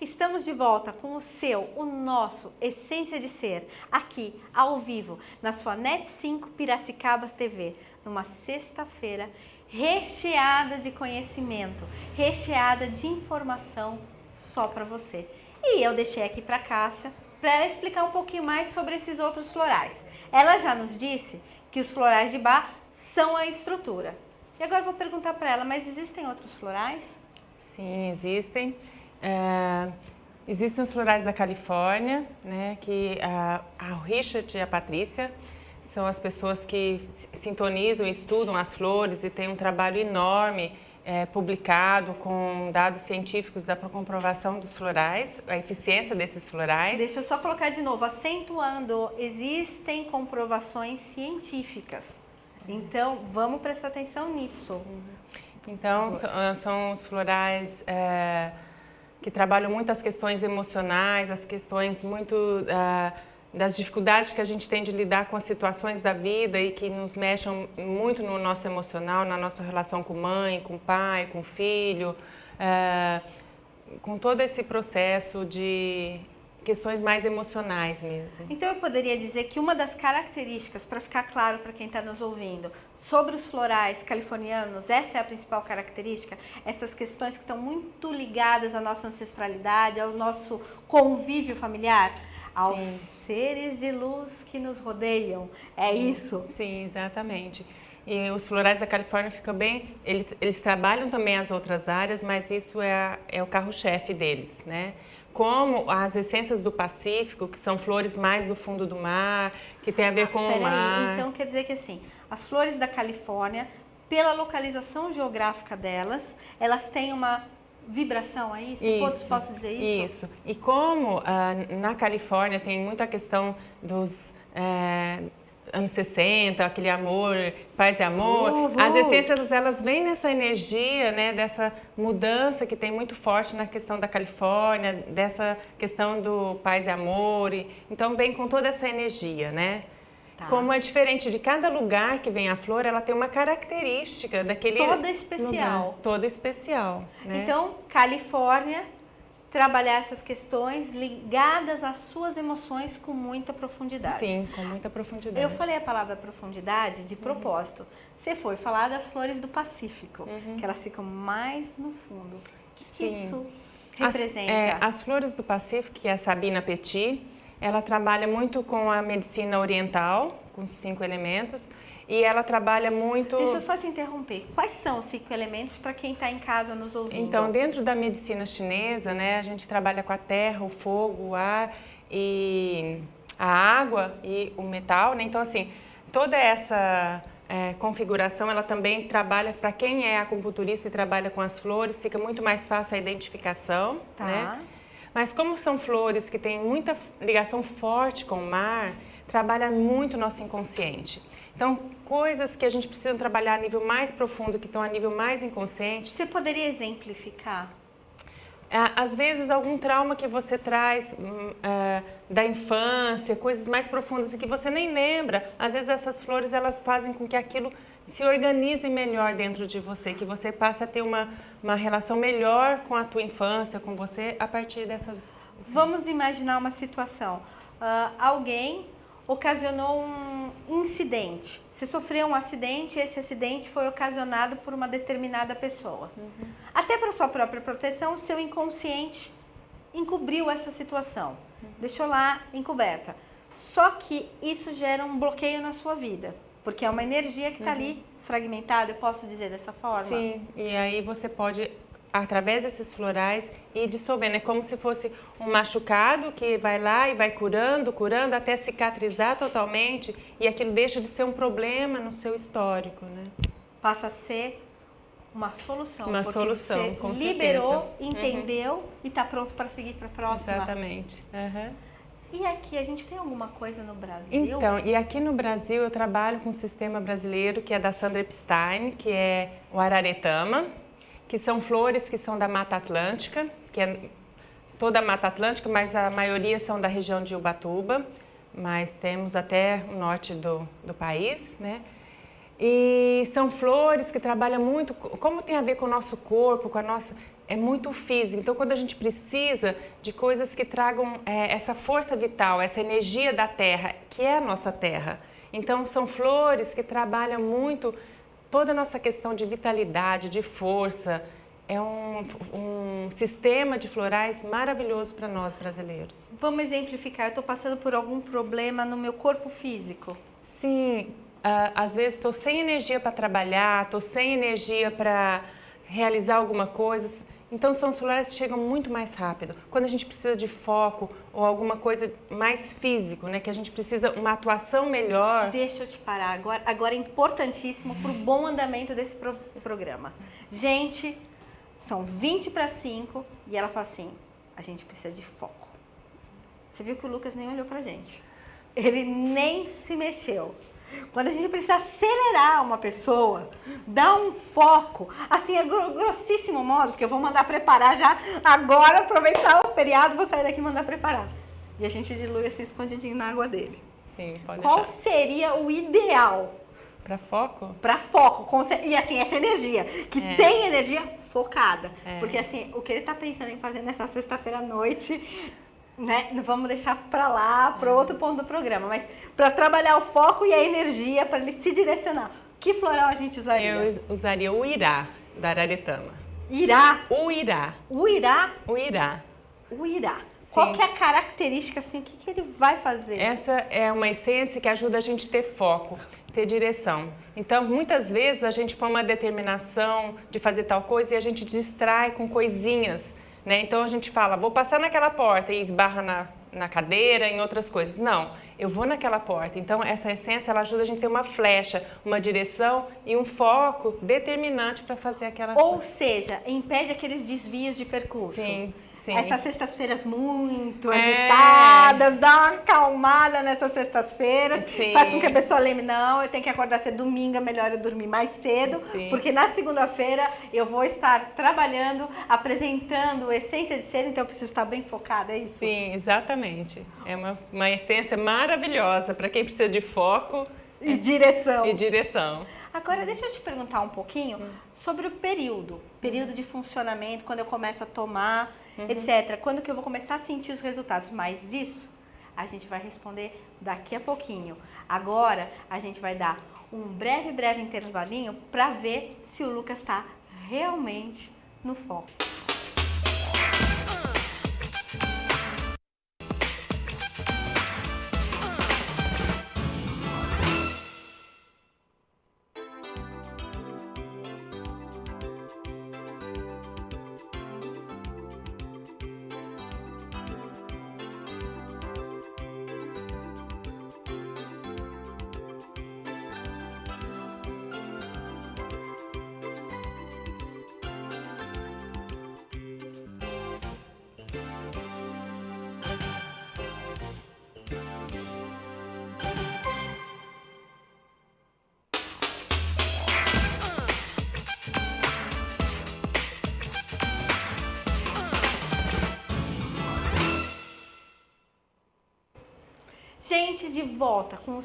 Speaker 1: Estamos de volta com o nosso Essência de Ser, aqui ao vivo, na sua Net 5 Piracicabas TV, numa sexta-feira recheada de conhecimento, recheada de informação só para você. E eu deixei aqui para a Cássia para ela explicar um pouquinho mais sobre esses outros florais. Ela já nos disse que os florais de Bach são a estrutura. E agora eu vou perguntar para ela, mas existem outros florais?
Speaker 5: Sim, existem. Existem os florais da Califórnia, né, que o Richard e a Patrícia são as pessoas que sintonizam e estudam as flores e têm um trabalho enorme publicado com dados científicos da comprovação dos florais, a eficiência desses florais.
Speaker 1: Deixa eu só colocar de novo, acentuando, existem comprovações científicas. Então, vamos prestar atenção nisso.
Speaker 5: Então, são os florais que trabalham muito as questões emocionais, as questões muito das dificuldades que a gente tem de lidar com as situações da vida e que nos mexem muito no nosso emocional, na nossa relação com mãe, com pai, com filho, com todo esse processo de questões mais emocionais mesmo.
Speaker 1: Então eu poderia dizer que uma das características, para ficar claro para quem está nos ouvindo, sobre os florais californianos, essa é a principal característica, essas questões que estão muito ligadas à nossa ancestralidade, ao nosso convívio familiar, aos seres de luz que nos rodeiam. É isso?
Speaker 5: Sim, exatamente. E os florais da Califórnia ficam bem, eles trabalham também as outras áreas, mas isso é o carro-chefe deles, né? Como as essências do Pacífico, que são flores mais do fundo do mar, que tem a ver com o mar.
Speaker 1: Então quer dizer que assim, as flores da Califórnia, pela localização geográfica delas, elas têm uma vibração, é isso? Posso dizer isso?
Speaker 5: Isso. E como na Califórnia tem muita questão dos anos 60, aquele amor, paz e amor, as essências elas vêm nessa energia, né, dessa mudança que tem muito forte na questão da Califórnia, dessa questão do paz e amor, então vem com toda essa energia, né?
Speaker 1: Tá.
Speaker 5: Como é diferente de cada lugar que vem a flor, ela tem uma característica daquele
Speaker 1: Toda especial.
Speaker 5: lugar. Toda especial, né?
Speaker 1: Então, Califórnia, trabalhar essas questões ligadas às suas emoções com muita profundidade.
Speaker 5: Sim, com muita profundidade.
Speaker 1: Eu falei a palavra profundidade de propósito. Você foi falar das flores do Pacífico, que elas ficam mais no fundo. O que isso representa?
Speaker 5: As flores do Pacífico, que é a Sabina Petit, ela trabalha muito com a medicina oriental, com os 5 elementos, e ela trabalha muito...
Speaker 1: Deixa eu só te interromper. Quais são os 5 elementos para quem está em casa nos ouvindo?
Speaker 5: Então, dentro da medicina chinesa, né, a gente trabalha com a terra, o fogo, o ar e a água e o metal, né? Então, assim, toda essa configuração, ela também trabalha, para quem é acupunturista e trabalha com as flores, fica muito mais fácil a identificação,
Speaker 1: Tá.
Speaker 5: né? Mas como são flores que têm muita ligação forte com o mar, trabalha muito o nosso inconsciente. Então, coisas que a gente precisa trabalhar a nível mais profundo, que estão a nível mais inconsciente.
Speaker 1: Você poderia exemplificar?
Speaker 5: Às vezes, algum trauma que você traz da infância, coisas mais profundas e que você nem lembra. Às vezes, essas flores, elas fazem com que aquilo se organize melhor dentro de você, que você passe a ter uma relação melhor com a tua infância, com você, a partir dessas...
Speaker 1: Vamos imaginar uma situação. Alguém ocasionou um incidente. Você sofreu um acidente e esse acidente foi ocasionado por uma determinada pessoa. Até para sua própria proteção, o seu inconsciente encobriu essa situação. Deixou lá encoberta. Só que isso gera um bloqueio na sua vida. Porque é uma energia que está ali fragmentada, eu posso dizer dessa forma?
Speaker 5: Sim, e aí você pode, através desses florais, ir dissolvendo. É como se fosse um machucado que vai lá e vai curando, curando, até cicatrizar totalmente. E aquilo deixa de ser um problema no seu histórico, né?
Speaker 1: Passa a ser uma solução.
Speaker 5: Uma
Speaker 1: porque
Speaker 5: solução,
Speaker 1: você
Speaker 5: com
Speaker 1: liberou,
Speaker 5: certeza.
Speaker 1: entendeu e está pronto para seguir para a próxima.
Speaker 5: Exatamente.
Speaker 1: E aqui, a gente tem alguma coisa no Brasil?
Speaker 5: Então, e aqui no Brasil eu trabalho com um sistema brasileiro que é da Sandra Epstein, que é o Araretama, que são flores que são da Mata Atlântica, que é toda a Mata Atlântica, mas a maioria são da região de Ubatuba, mas temos até o norte do país, né? E são flores que trabalham muito, como tem a ver com o nosso corpo, com a nossa... É muito físico. Então, quando a gente precisa de coisas que tragam essa força vital, essa energia da terra, que é a nossa terra. Então, são flores que trabalham muito toda a nossa questão de vitalidade, de força. É um sistema de florais maravilhoso para nós brasileiros.
Speaker 1: Vamos exemplificar. Eu estou passando por algum problema no meu corpo físico.
Speaker 5: Sim, às vezes estou sem energia para trabalhar, estou sem energia para realizar alguma coisa. Então, são flores que chegam muito mais rápido. Quando a gente precisa de foco ou alguma coisa mais físico, né? Que a gente precisa uma atuação melhor.
Speaker 1: Deixa eu te parar. Agora é importantíssimo para o bom andamento desse programa. Gente, são 20 para 5 e ela fala assim, a gente precisa de foco. Você viu que o Lucas nem olhou pra gente. Ele nem se mexeu. Quando a gente precisa acelerar uma pessoa, dar um foco, assim, é grossíssimo modo, porque eu vou mandar preparar já agora, aproveitar o feriado, vou sair daqui e mandar preparar. E a gente dilui assim, escondidinho na água dele.
Speaker 5: Sim, pode
Speaker 1: Qual
Speaker 5: deixar.
Speaker 1: seria o ideal
Speaker 5: Para foco?
Speaker 1: para foco? E assim, essa energia, que tem energia focada. Porque assim, o que ele tá pensando em fazer nessa sexta-feira à noite... Né? Vamos deixar para lá, para outro ponto do programa, mas para trabalhar o foco e a energia, para ele se direcionar. Que floral a gente usaria?
Speaker 5: Eu usaria o Irá, da Araretama.
Speaker 1: Irá?
Speaker 5: O Irá.
Speaker 1: O Irá?
Speaker 5: O Irá.
Speaker 1: O Irá. Qual que é a característica, assim, o que ele vai fazer?
Speaker 5: Essa é uma essência que ajuda a gente a ter foco, ter direção. Então, muitas vezes a gente põe uma determinação de fazer tal coisa e a gente distrai com coisinhas. Né? Então a gente fala, vou passar naquela porta e esbarra na cadeira, em outras coisas. Não, eu vou naquela porta. Então essa essência, ela ajuda a gente a ter uma flecha, uma direção e um foco determinante para fazer aquela
Speaker 1: Ou seja, impede aqueles desvios de percurso.
Speaker 5: Sim, Sim.
Speaker 1: Essas sextas-feiras muito agitadas, dá uma acalmada nessas sextas-feiras,
Speaker 5: Sim.
Speaker 1: faz com que a pessoa lembre, não, eu tenho que acordar cedo, domingo é melhor eu dormir mais cedo,
Speaker 5: Sim.
Speaker 1: porque na segunda-feira eu vou estar trabalhando, apresentando Essência de Ser, então eu preciso estar bem focada, é isso?
Speaker 5: Sim, exatamente. É uma essência maravilhosa para quem precisa de foco
Speaker 1: E direção.
Speaker 5: e direção.
Speaker 1: Agora, deixa eu te perguntar um pouquinho sobre o período de funcionamento, quando eu começo a tomar, etc. Quando que eu vou começar a sentir os resultados. Mas isso a gente vai responder daqui a pouquinho. Agora, a gente vai dar um breve intervalinho para ver se o Lucas está realmente no foco. Gente, de volta com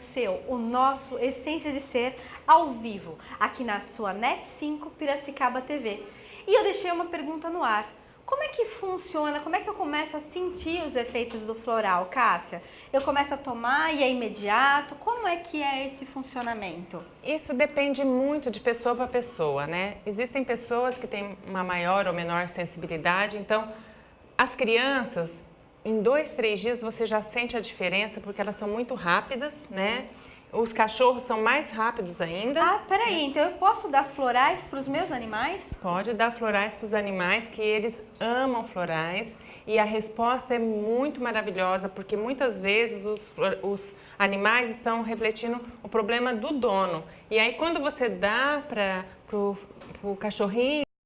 Speaker 1: o nosso Essência de Ser ao vivo, aqui na sua Net 5 Piracicaba TV. E eu deixei uma pergunta no ar. Como é que funciona, como é que eu começo a sentir os efeitos do floral, Cássia? Eu começo a tomar e é imediato? Como é que é esse funcionamento?
Speaker 5: Isso depende muito de pessoa para pessoa, né? Existem pessoas que têm uma maior ou menor sensibilidade, então as crianças, em 2, 3 dias você já sente a diferença porque elas são muito rápidas, né? Os cachorros são mais rápidos ainda.
Speaker 1: Ah, peraí, então eu posso dar florais para os meus animais?
Speaker 5: Pode dar florais para os animais, que eles amam florais. E a resposta é muito maravilhosa, porque muitas vezes os animais estão refletindo o problema do dono. E aí quando você dá para o cachorrinho